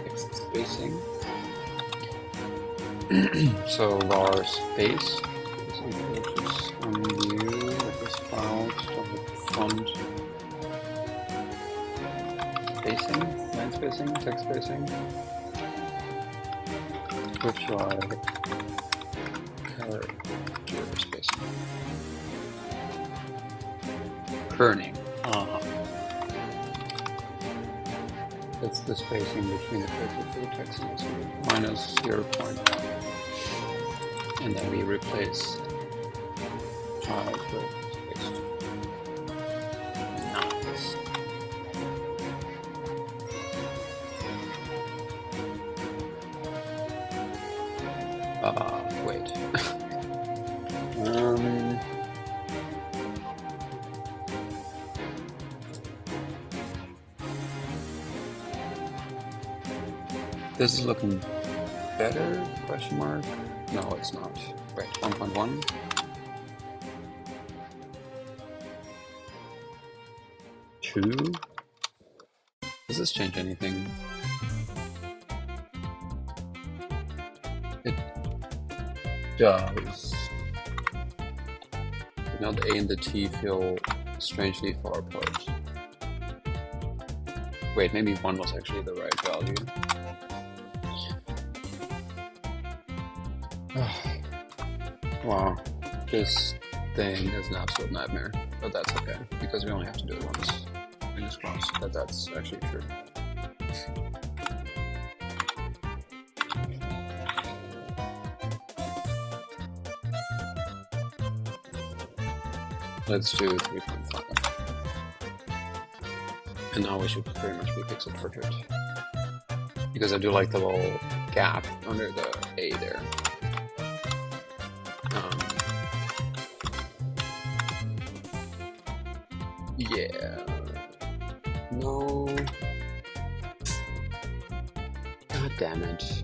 text spacing. So var space is equal to some view of this file, start with font spacing, line spacing, text spacing, which are character spacing. Kerning. That's the spacing between the character for the text and this minus 0.1. And then we replace child with space. Wait. This is looking better, question mark? No, it's not. Right, 1.1. Two? Does this change anything? It does. But now the A and the T feel strangely far apart. Wait, maybe 1 was actually the right value. Wow, this thing is an absolute nightmare, but that's okay, because we only have to do it once. Fingers crossed that that's actually true. Let's do 3.5. And now we should pretty much be pixel perfect. Because I do like the little gap under the A there. Yeah. No. God damn it.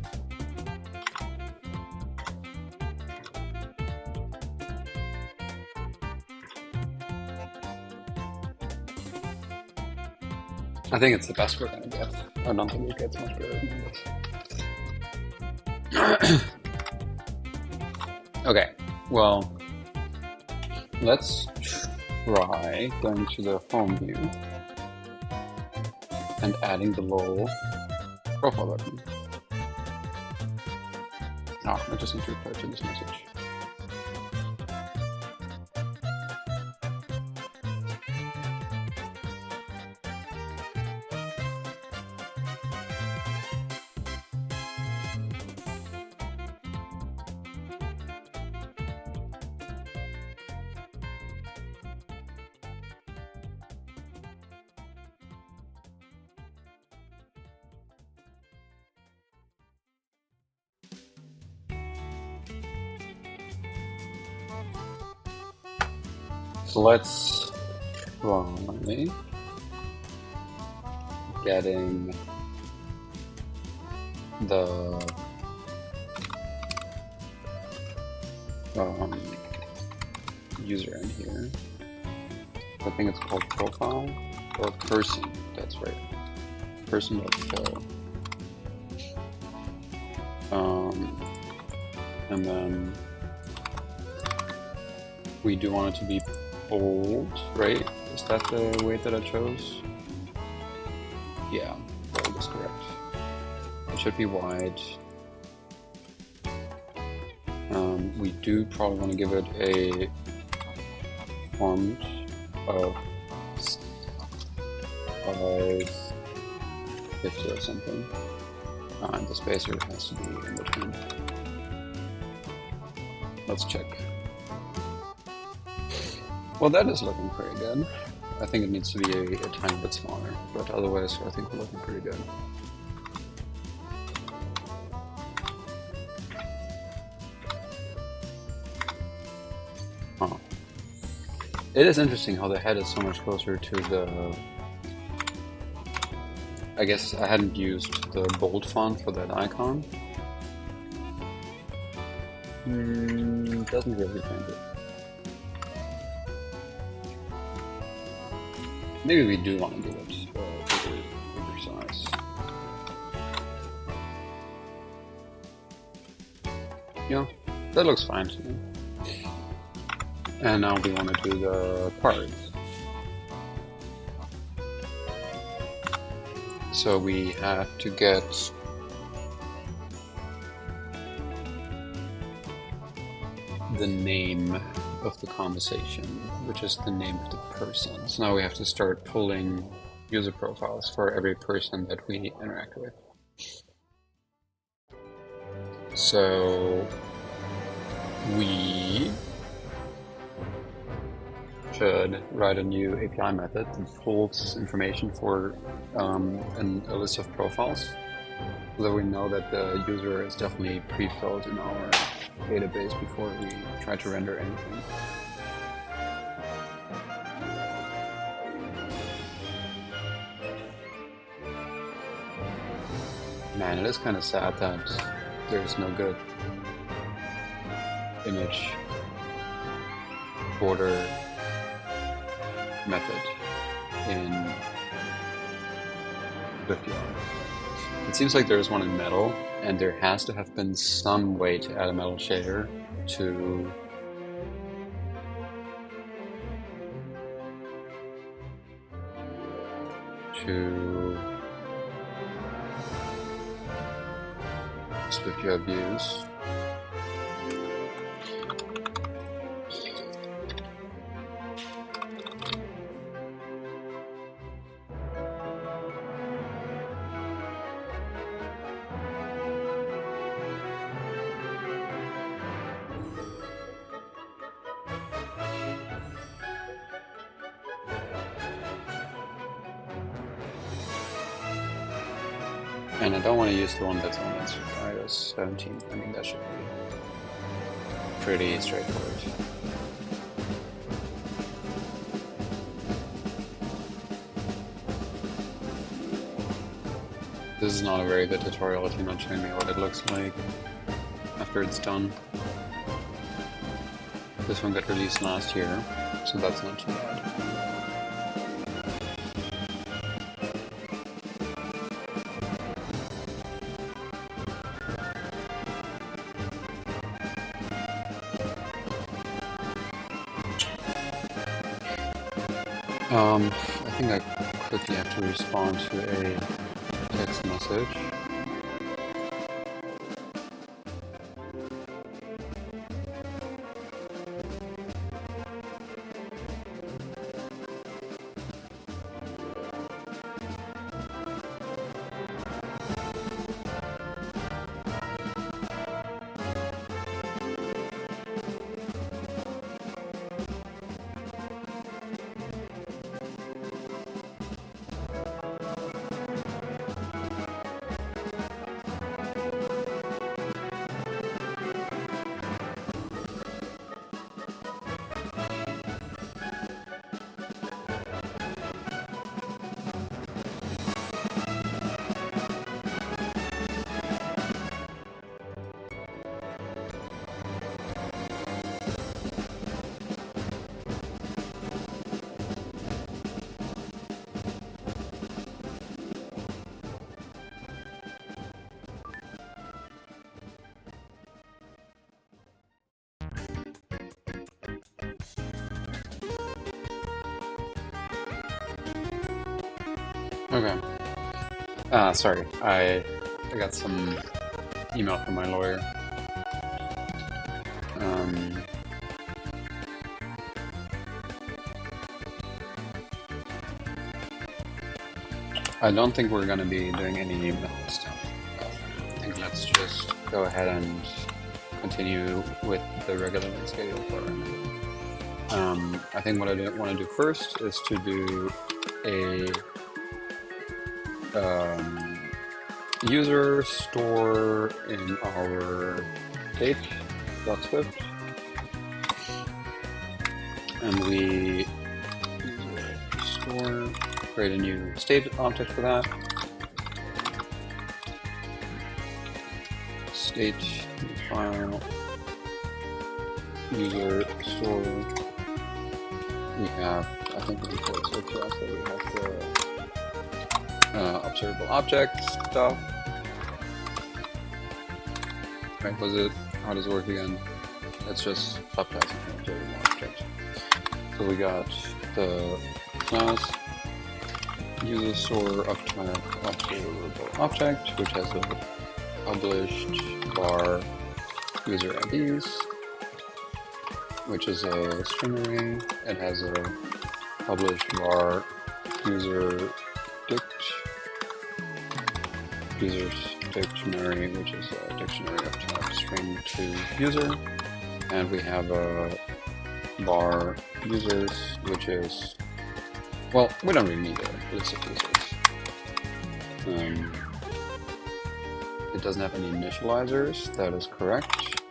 I think it's the best we're gonna get. I don't think it gets much better than this. Okay, well, let's try going to the home view and adding the little profile button. Oh, I just need to reply to this message. So let's try getting the user in here. I think it's called profile or person. That's right. Person.show. And then we do want it to be bold, right? Is that the way that I chose? Yeah, bold is correct. It should be wide. We do probably want to give it a font of 550 or something. And the spacer has to be in between. Let's check. Well, that is looking pretty good. I think it needs to be a tiny bit smaller, but otherwise I think we're looking pretty good. Huh. It is interesting how the head is so much closer to the... I guess I hadn't used the bold font for that icon. Doesn't really change it. Maybe we do want to give it bigger size. Yeah, that looks fine to me. And now we want to do the cards. So we have to get the name of the conversation, which is the name of the person. So now we have to start pulling user profiles for every person that we interact with. So we should write a new API method that pulls information for a list of profiles so that we know that the user is definitely pre-filled in our database before we try to render anything. Man, it is kind of sad that there's no good image border method in SwiftUI. It seems like there's one in metal, and there has to have been some way to add a metal shader to SwiftUI views. And I don't want to use the one that's on iOS 17. I mean, that should be pretty straightforward. This is not a very good tutorial if you're not showing me what it looks like after it's done. This one got released last year, so that's not too bad. I think I quickly have to respond to a text message. Okay. Sorry, I got some email from my lawyer. I don't think we're going to be doing any metal stuff. I think let's just go ahead and continue with the regularly scheduled program. I think what I want to do first is to do a user store in our state.swift, and we store, create a new state object for that. State file user store. We have, I think we can search that, so we have the observable object stuff. Right, was it? How does it work again? It's just subclassing an observable object. So we got the class user store of type observable object, which has a published var user IDs, which is a string array. It has a published var user user's dictionary, which is a dictionary of type string to user, and we have a var users, which is, well, we don't really need a list of users. it doesn't have any initializers. That is correct.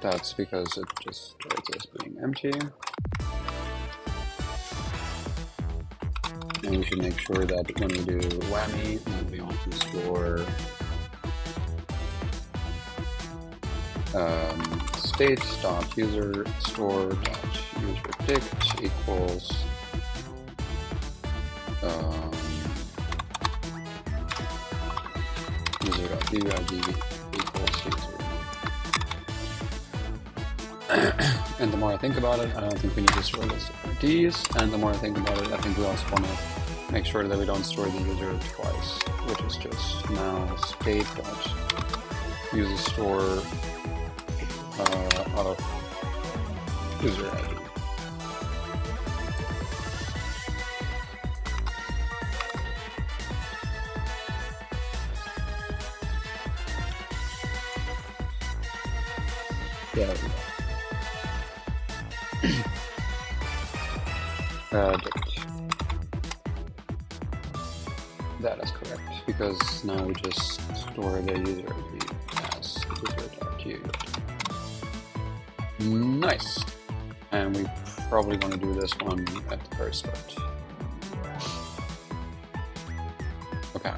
That's because it just starts as being empty. And we should make sure that when we do whammy, that we also store state.user store.userdict equals user.uid equals user. And the more I think about it, I don't think we need to store this IDs. And the more I think about it, I think we also want to make sure that we don't store the user twice, which is just now state.user store out of user ID. Yeah. Dict. That is correct, because now we just store the user ID as user.uid. Nice. And we probably want to do this one at the very start. Okay.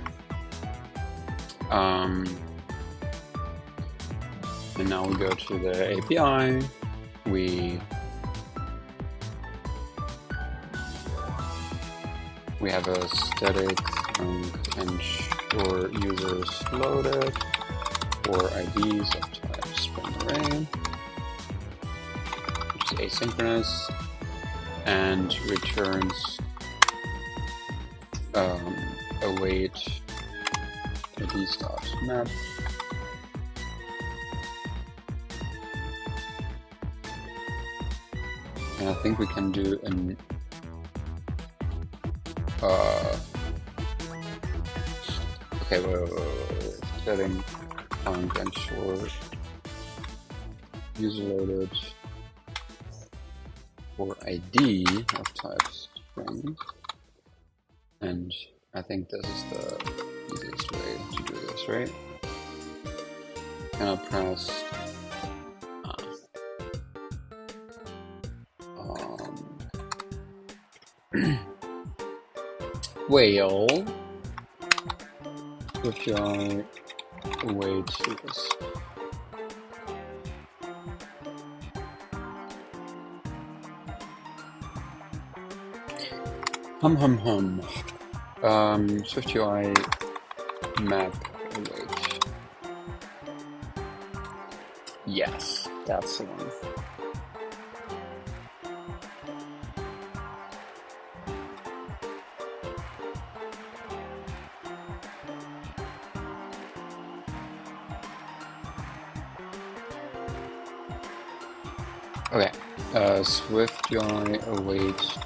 And now we go to the API. We have a static ensure users loaded for IDs of type string array, which is asynchronous, and returns await IDs.map. And I think we can do an okay, wait. Setting ensure user loaded for ID of type string, and I think this is the easiest way to do this, right? And I'll press whale which I await this. SwiftUI map await. Yes, that's the one. Okay, SwiftUI awaits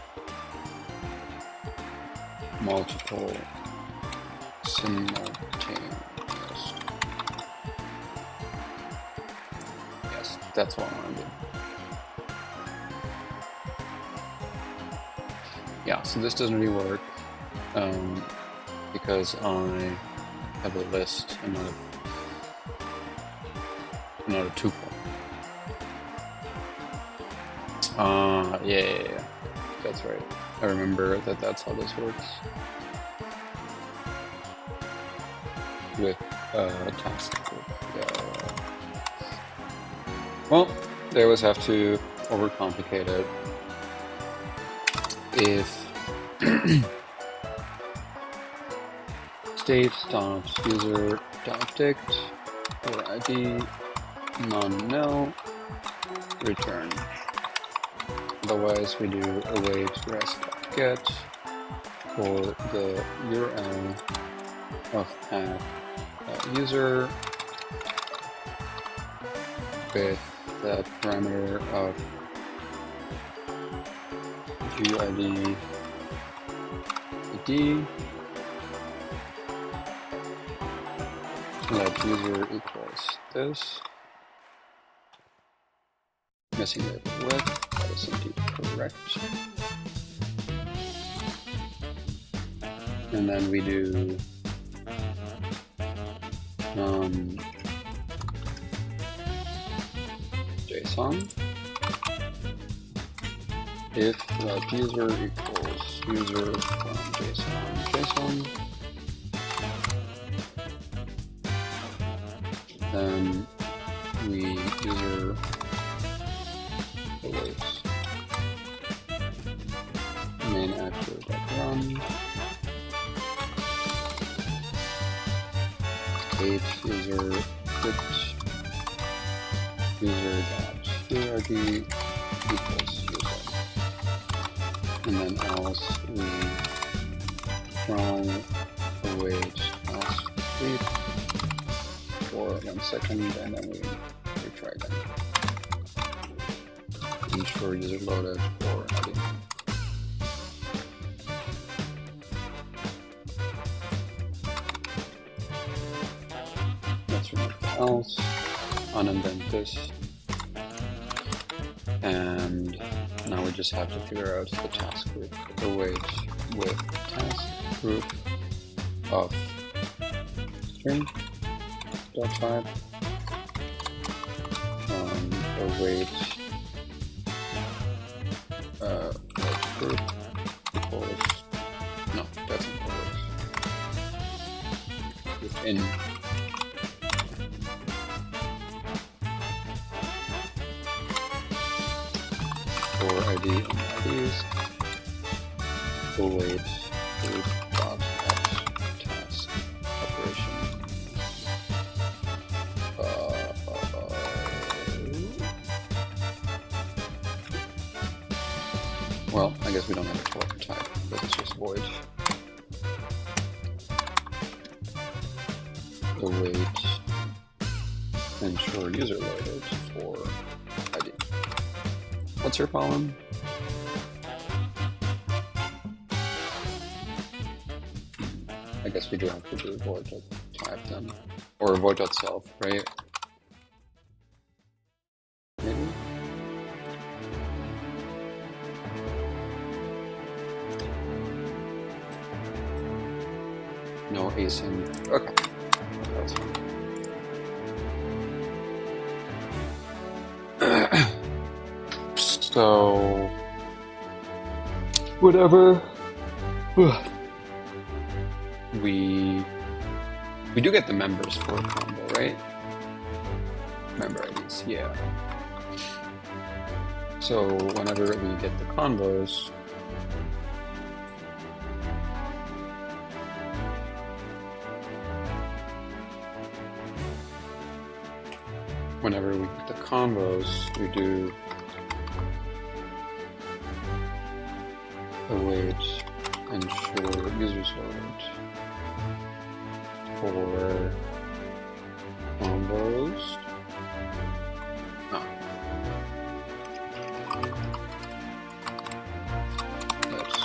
multiple simultaneous. Yes, that's what I want to do. Yeah, so this doesn't really work because I have a list and not a tuple. Yeah, that's right. I remember that that's how this works. With task. Yeah. Well, they always have to overcomplicate it. If state.user.dict for ID non-null return. Otherwise, we do await rest.get for the URL of path user with the parameter of UID ID. Let user equals this. Missing label width. That is indeed correct. And then we do JSON. If user equals user from JSON, then we user awaits main actor.run state user quit user.urd equals user, and then else we from await else complete for 1 second, and then we retry again. Ensure user loaded for ID. Let's remove the else, unindent this, and now we just have to figure out the task group. Await with task group of string dot type await group equals no, that's not what works. Within for ID and IDs await group dot task operation. Well, I guess we don't have a collector type, but it's just void. Await ensure user loaded for ID. What's your problem? I guess we do have to do void.type then, or void.self, right? Maybe? No async. Okay, that's fine. So, whatever. We do get the members for a combo, right? Member IDs, yeah. So whenever we get the combos, we do await ensure users loaded for combos. Oh. Let's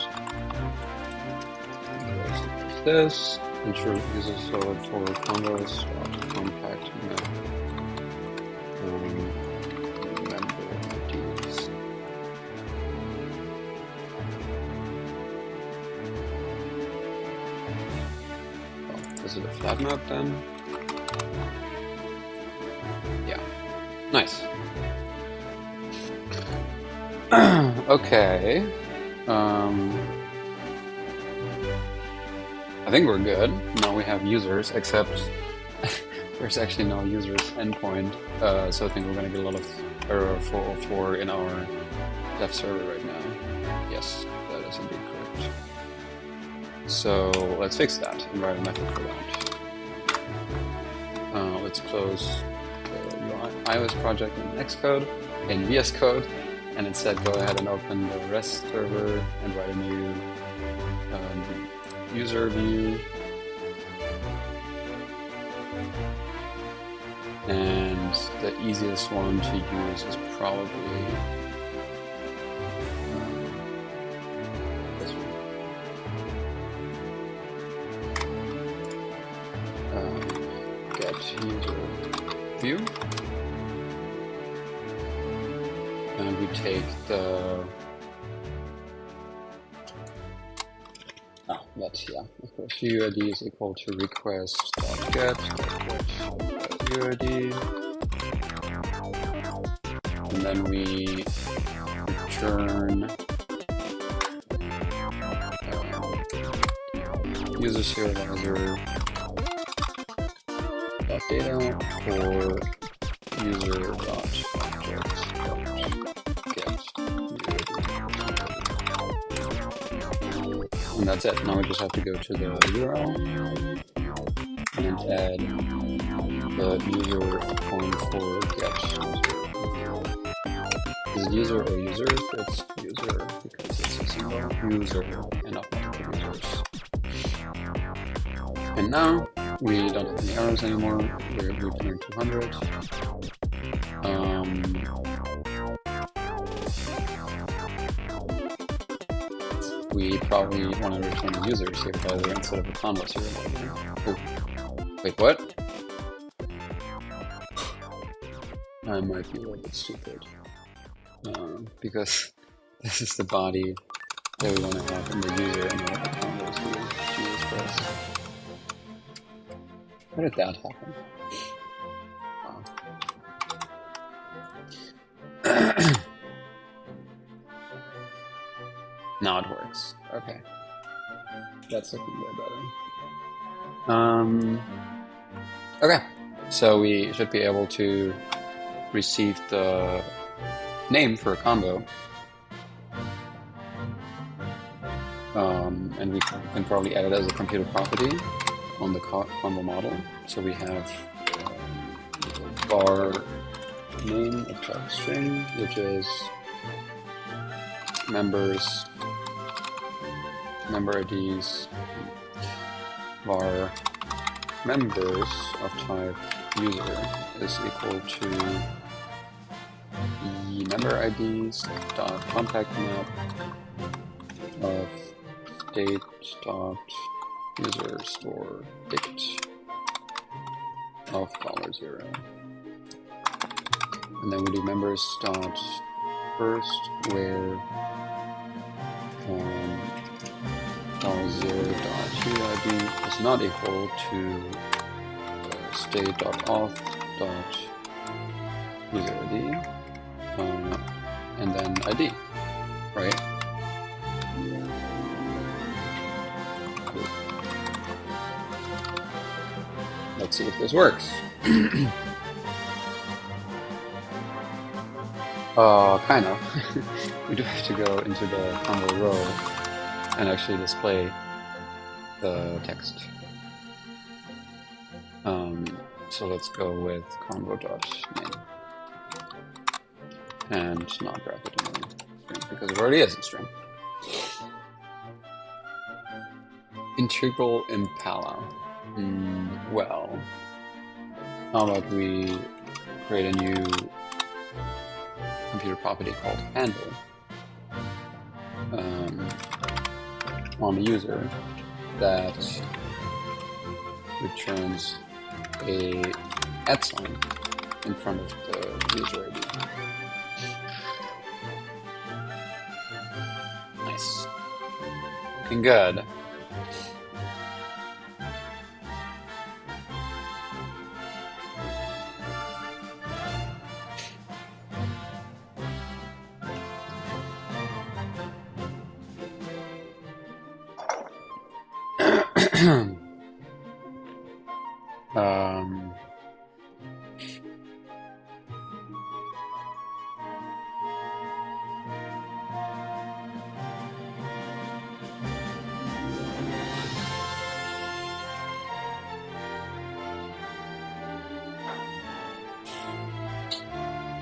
this. Ensure users loaded for combos. Compact map. Member IDs. Is it a flat map then? Yeah. Nice. Okay. I think we're good. Now we have users, except there's actually no users endpoint, so I think we're going to get a lot of error 404 in our dev server right now. Yes, that is indeed correct. So let's fix that and write a method for that. Let's close the iOS project in Xcode, in VS Code, and instead go ahead and open the REST server and write a new user view. And the easiest one to use is probably this one. Get user view. And we take the that's, yeah, of course, UID is equal to request.get user ID, and then we return user serializer data for user objects get and that's it. Now we just have to go to the URL and add the user point for get user. Is it user or users? It's user because it's a single user and not multiple users. And now we don't have any errors anymore. We're returning 200. We probably want to return a user serializer instead of a convo serializer. Oh, wait, what? I might be a little bit stupid. Because this is the body that we want to have in the user and not the convos here. Jesus Christ. How did that happen? Wow. Now it works. Okay. That's looking way better. Okay. So we should be able to receive the name for a combo. And we can probably add it as a computer property on the combo model. So we have var name of type string, which is members, member IDs, var members of type user is equal to the member IDs dot compact map of state dot user store dict of $0. And then we do members dot first where $0 dot UID is not equal to state dot auth dot user ID and then ID, right? Cool. Let's see if this works. Kind of. We do have to go into the combo row and actually display the text. So let's go with combo.name and not wrap it in a string because it already is a string. Integral Impala. Well, how about we create a new computer property called handle on the user that returns a @ sign in front of the user ID. Nice. Looking good.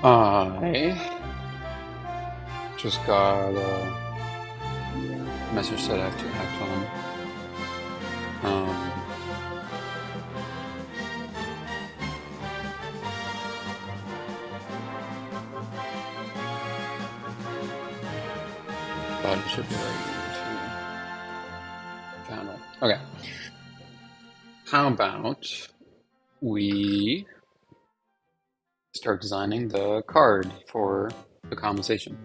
I just got a message that I have to act on. But it should be very easy to handle. Okay. How about we start designing the card for the conversation?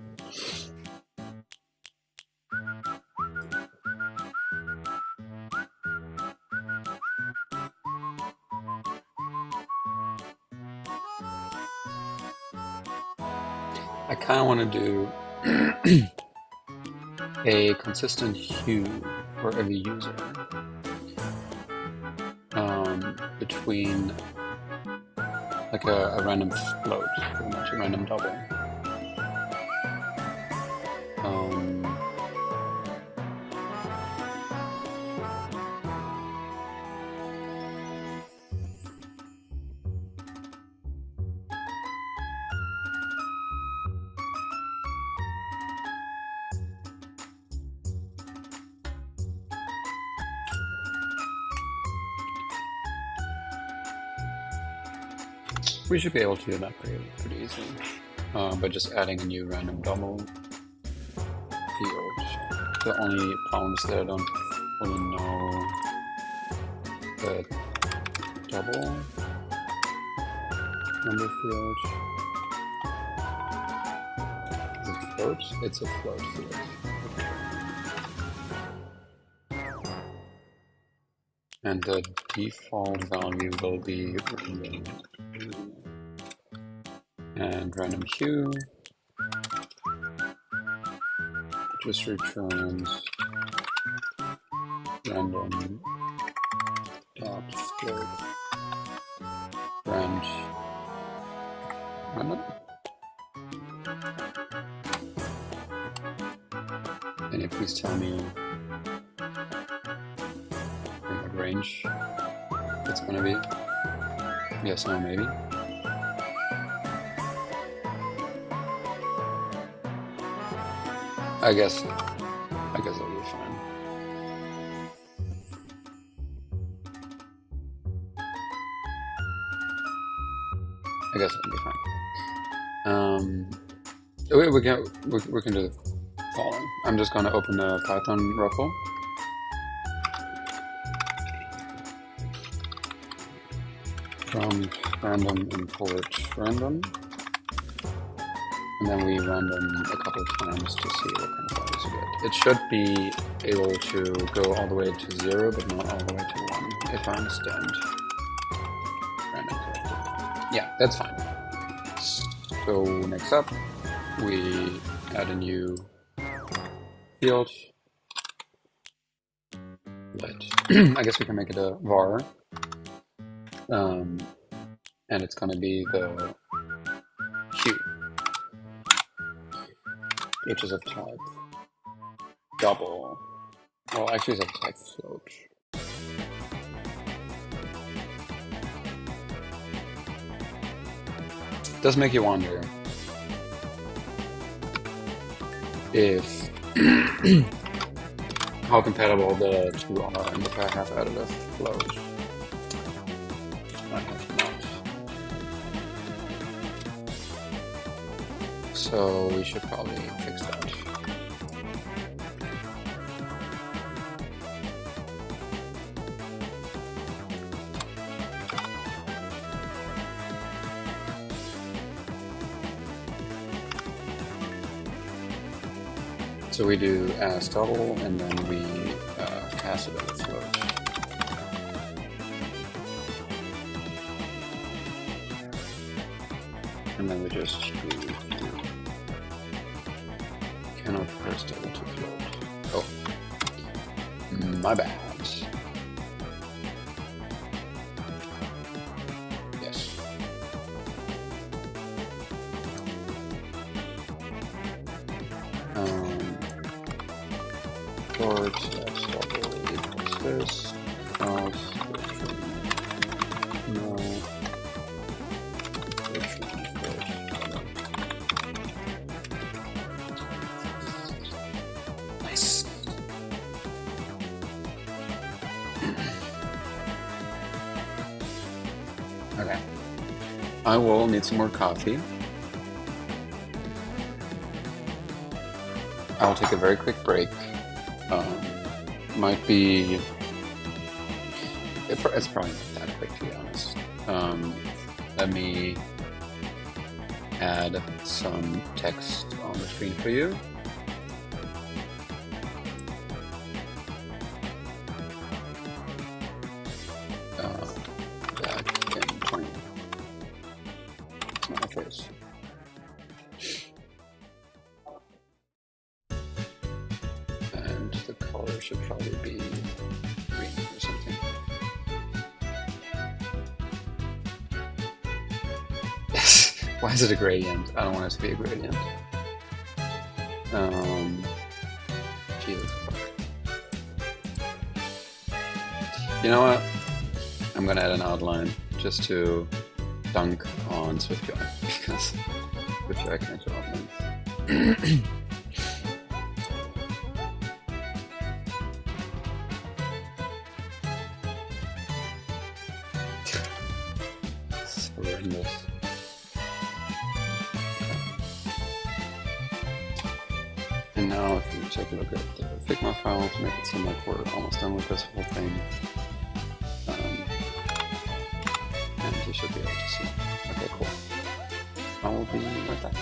I kind of want to do a consistent hue for every user between like a random float, pretty much a random double. We should be able to do that pretty easily by just adding a new random double field. The only problem is that I don't really know the double number field. Is it float? It's a float field. And the default value will be random. And random hue just returns random dot float rand random. And if please tell me what range it's gonna be. Yes, no, maybe. I guess it'll be fine. I guess it'll be fine. We can do the following. I'm just gonna open the Python REPL. From random import random. And then we random a couple of times to see what kind of values you get. It should be able to go all the way to 0, but not all the way to 1, if I understand random correctly. Yeah, that's fine. So next up, we add a new field. I guess we can make it a var. And it's going to be the hue, which is of type double. Well, actually it's of type float. It does make you wonder if how compatible the two are, and if I have added a float. I have not. So we should probably fix that. So we do as double, and then we pass it as a float. And then we just do cannot first double to float. Oh, my bad. Yes. Short that's double equals this. Else no. Nice. Okay. I will need some more coffee. I'll take a very quick break. Might be... It's probably not that quick, to be honest. Let me add some text on the screen for you. Back in 20. It's my face. Why is it a gradient? I don't want it to be a gradient. Jesus fuck. You know what? I'm gonna add an outline just to dunk on SwiftUI because SwiftUI can't show outlines. This is horrendous. And now if you take a look at the Figma file to make it seem like we're almost done with this whole thing, and you should be able to see. Okay, cool. I will be right back.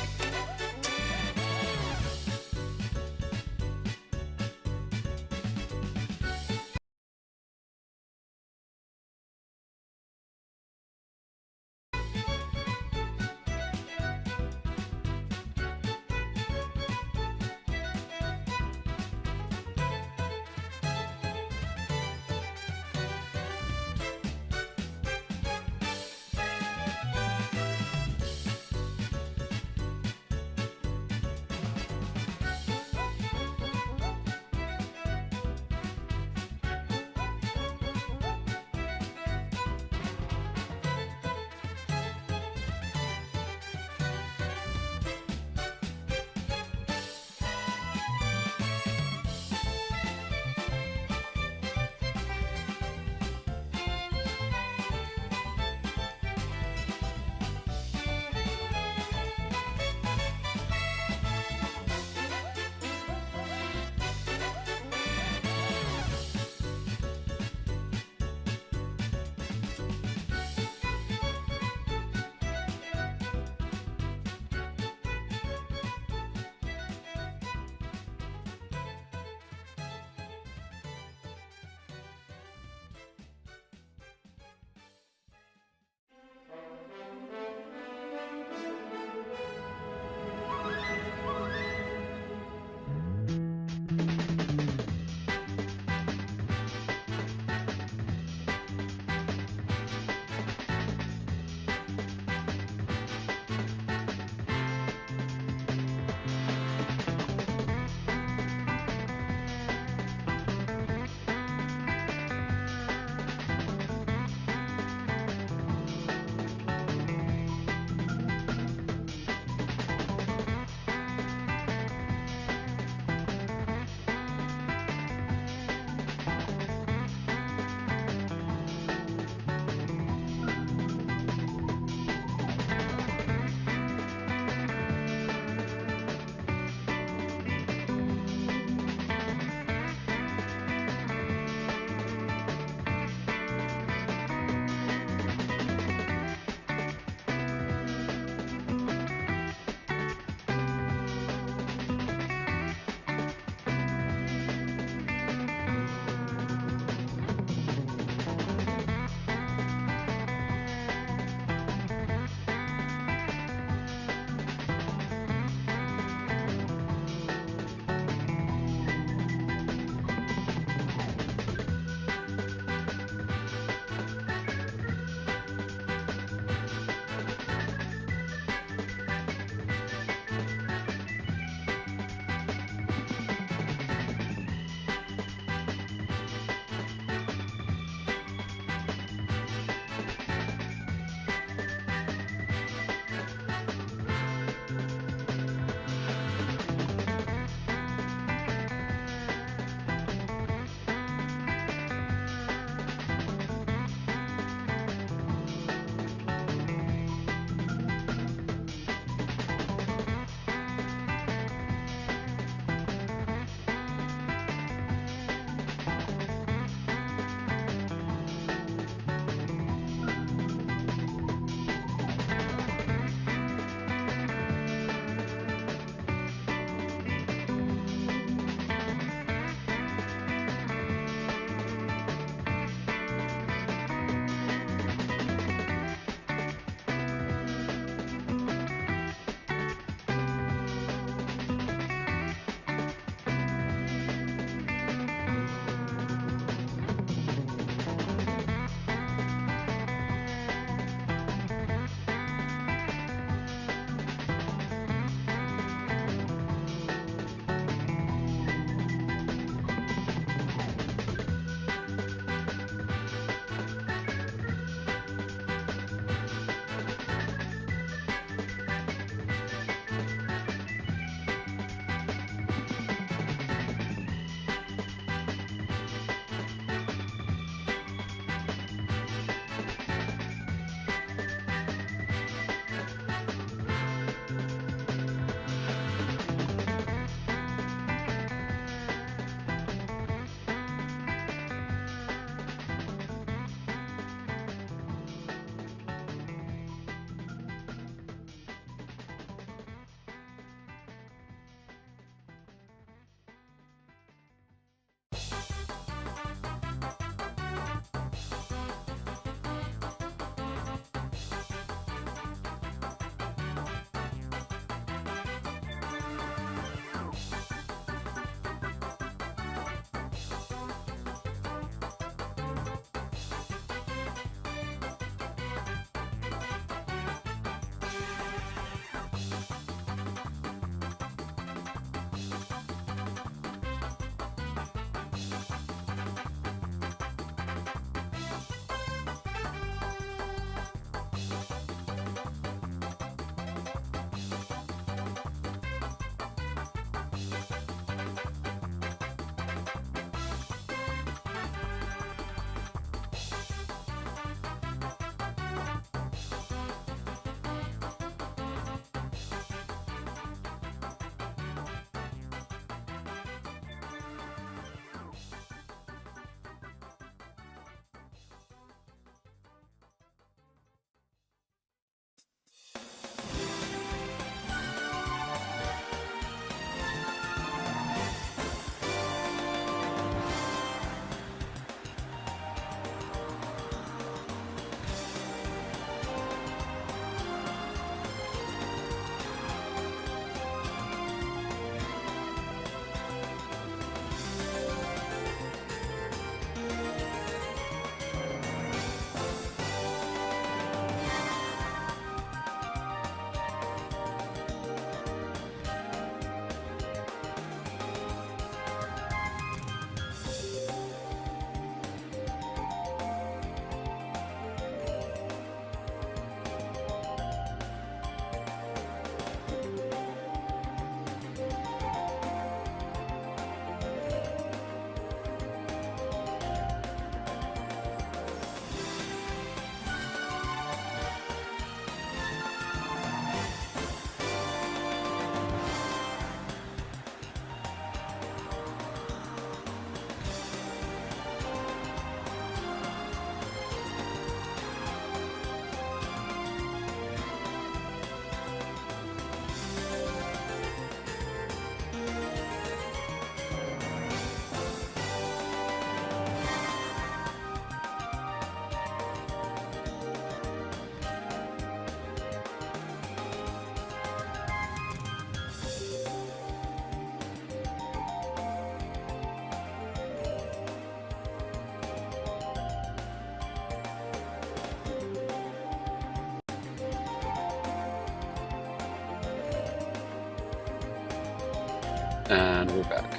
And we're back.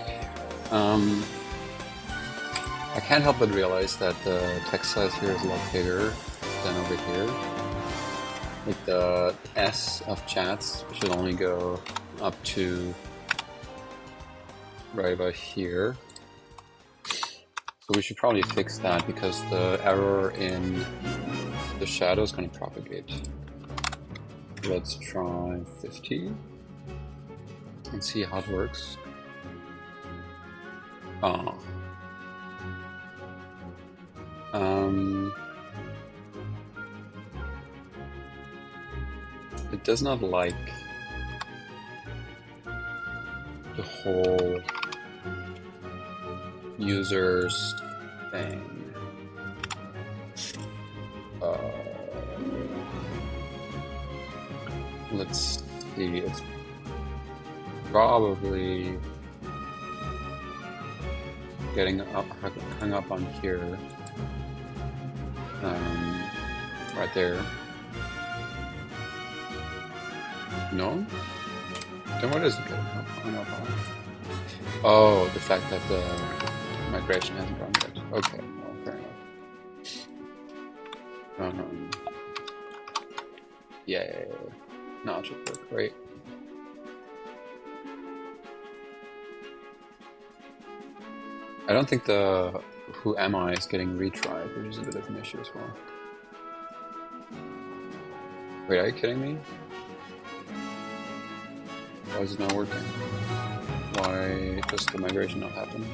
I can't help but realize that the text size here is a lot bigger than over here. Like the S of chats should only go up to right about here. So we should probably fix that because the error in the shadow is going to propagate. Let's try 50 and see how it works. It does not like the whole users thing. Let's see, it's probably getting hung up on here, right there. No? Then what is it getting hung up on? Oh, the fact that the migration hasn't run yet. Okay, well, fair enough. Yeah. Now it should work, right? I don't think the who am I is getting retried, which is a bit of an issue as well. Wait, are you kidding me? Why is it not working? Why does the migration not happen?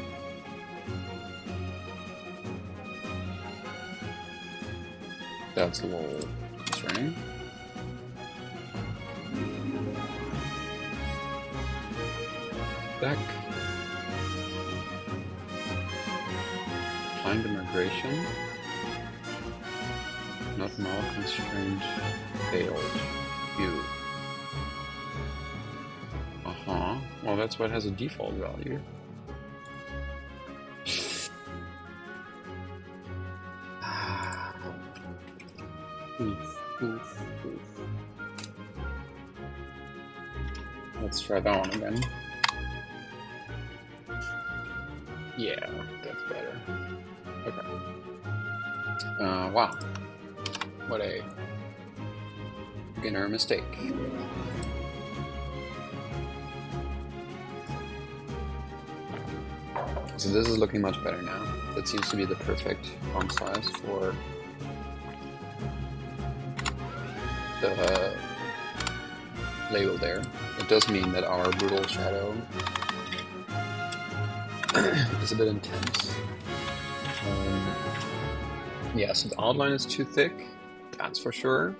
That's a little concerning. Back. Applying the migration. Not null constraint failed. View. Well, that's what has a default value. Oof. Let's try that one again. Yeah, that's better. Okay. Wow. What a beginner mistake. So this is looking much better now. That seems to be the perfect font size for the label there. It does mean that our brutal shadow is a bit intense. Yeah, so the outline is too thick, that's for sure.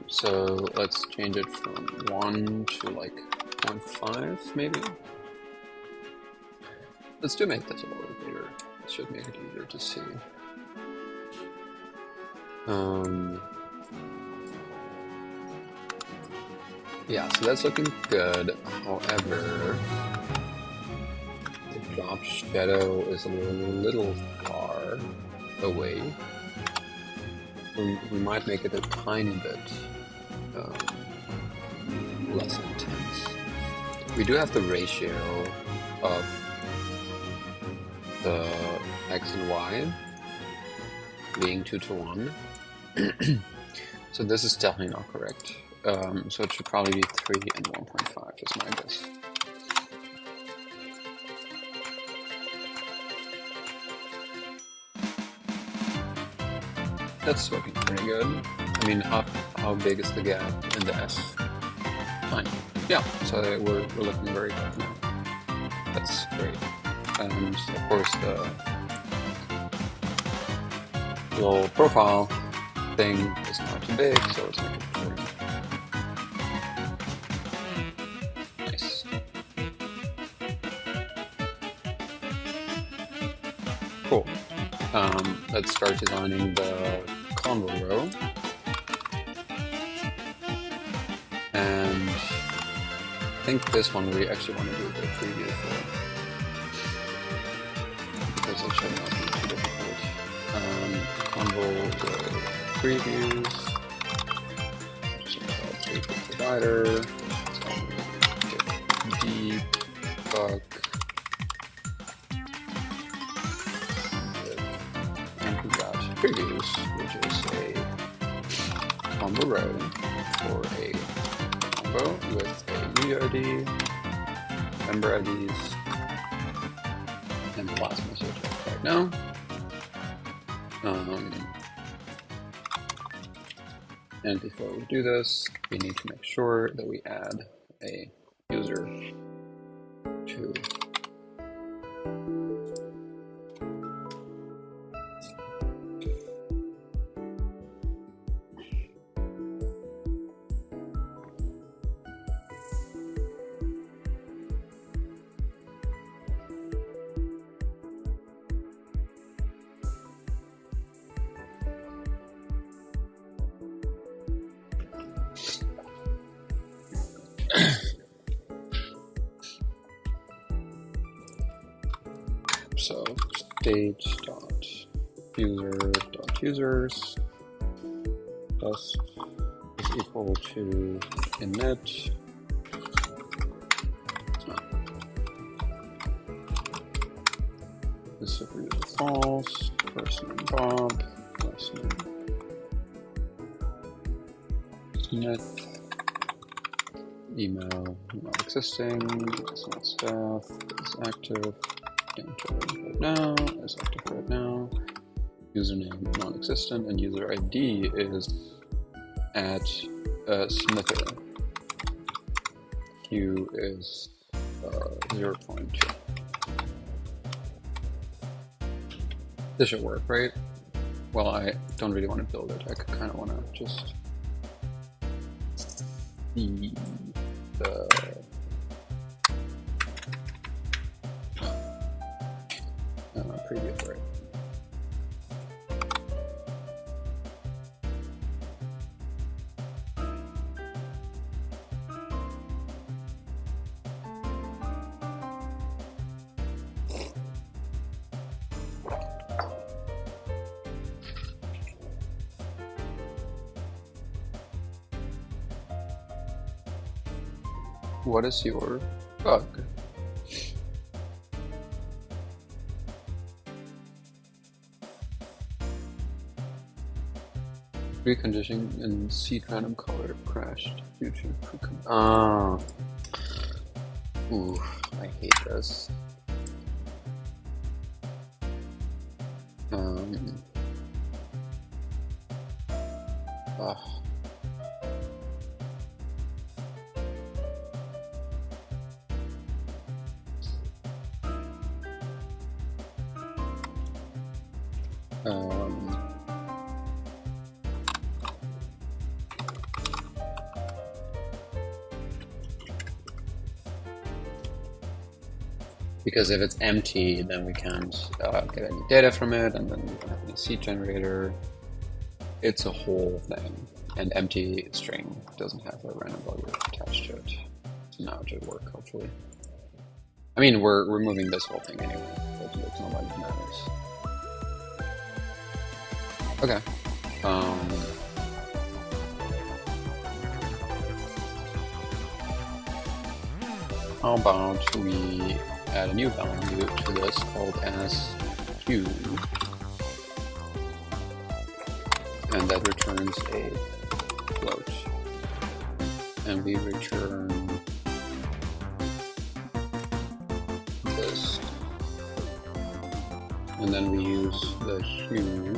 So let's change it from 1 to like 0.5 maybe. Let's do make this a little bigger. It should make it easier to see. Yeah, so that's looking good. However, the drop shadow is a little far away. We might make it a tiny bit less intense. We do have the ratio of the X and Y being 2 to 1. So this is definitely not correct. So it should probably be 3 and 1.5 is my guess. That's looking pretty good. I mean, how big is the gap in the S? Tiny. Yeah, so we're looking very good now. That's great. And of course the little profile thing is not too big, so it's making it shorter. Nice. Cool. Let's start designing the convo row. And I think this one we actually want to do the preview for, because it should not be too difficult. Convo previews. Just preview provider. debug previews, which is a combo row for a combo with a user ID, member IDs, and class message right now. And before we do this, we need to make sure that we add a user to so state.user.users plus is equal to init the super user false, first name Bob, last name Smith, email not existing, it's not staff, it's active. Right now is active right now. Username non-existent and user ID is at Smither. Q is 0.2. This should work, right? Well, I don't really want to build it. I kind of want to just see the preview for it. What is your bug? Preconditioning in seed random color crashed due to ooh, I hate this. Because if it's empty, then we can't get any data from it, and then we don't have any seed generator. It's a whole thing, and empty string doesn't have a random value attached to it. So now it should work, hopefully. I mean, we're removing this whole thing anyway, but it's not like it matters. Okay. How about we add a new value to this called as Q, and that returns a float, and we return this, and then we use the hue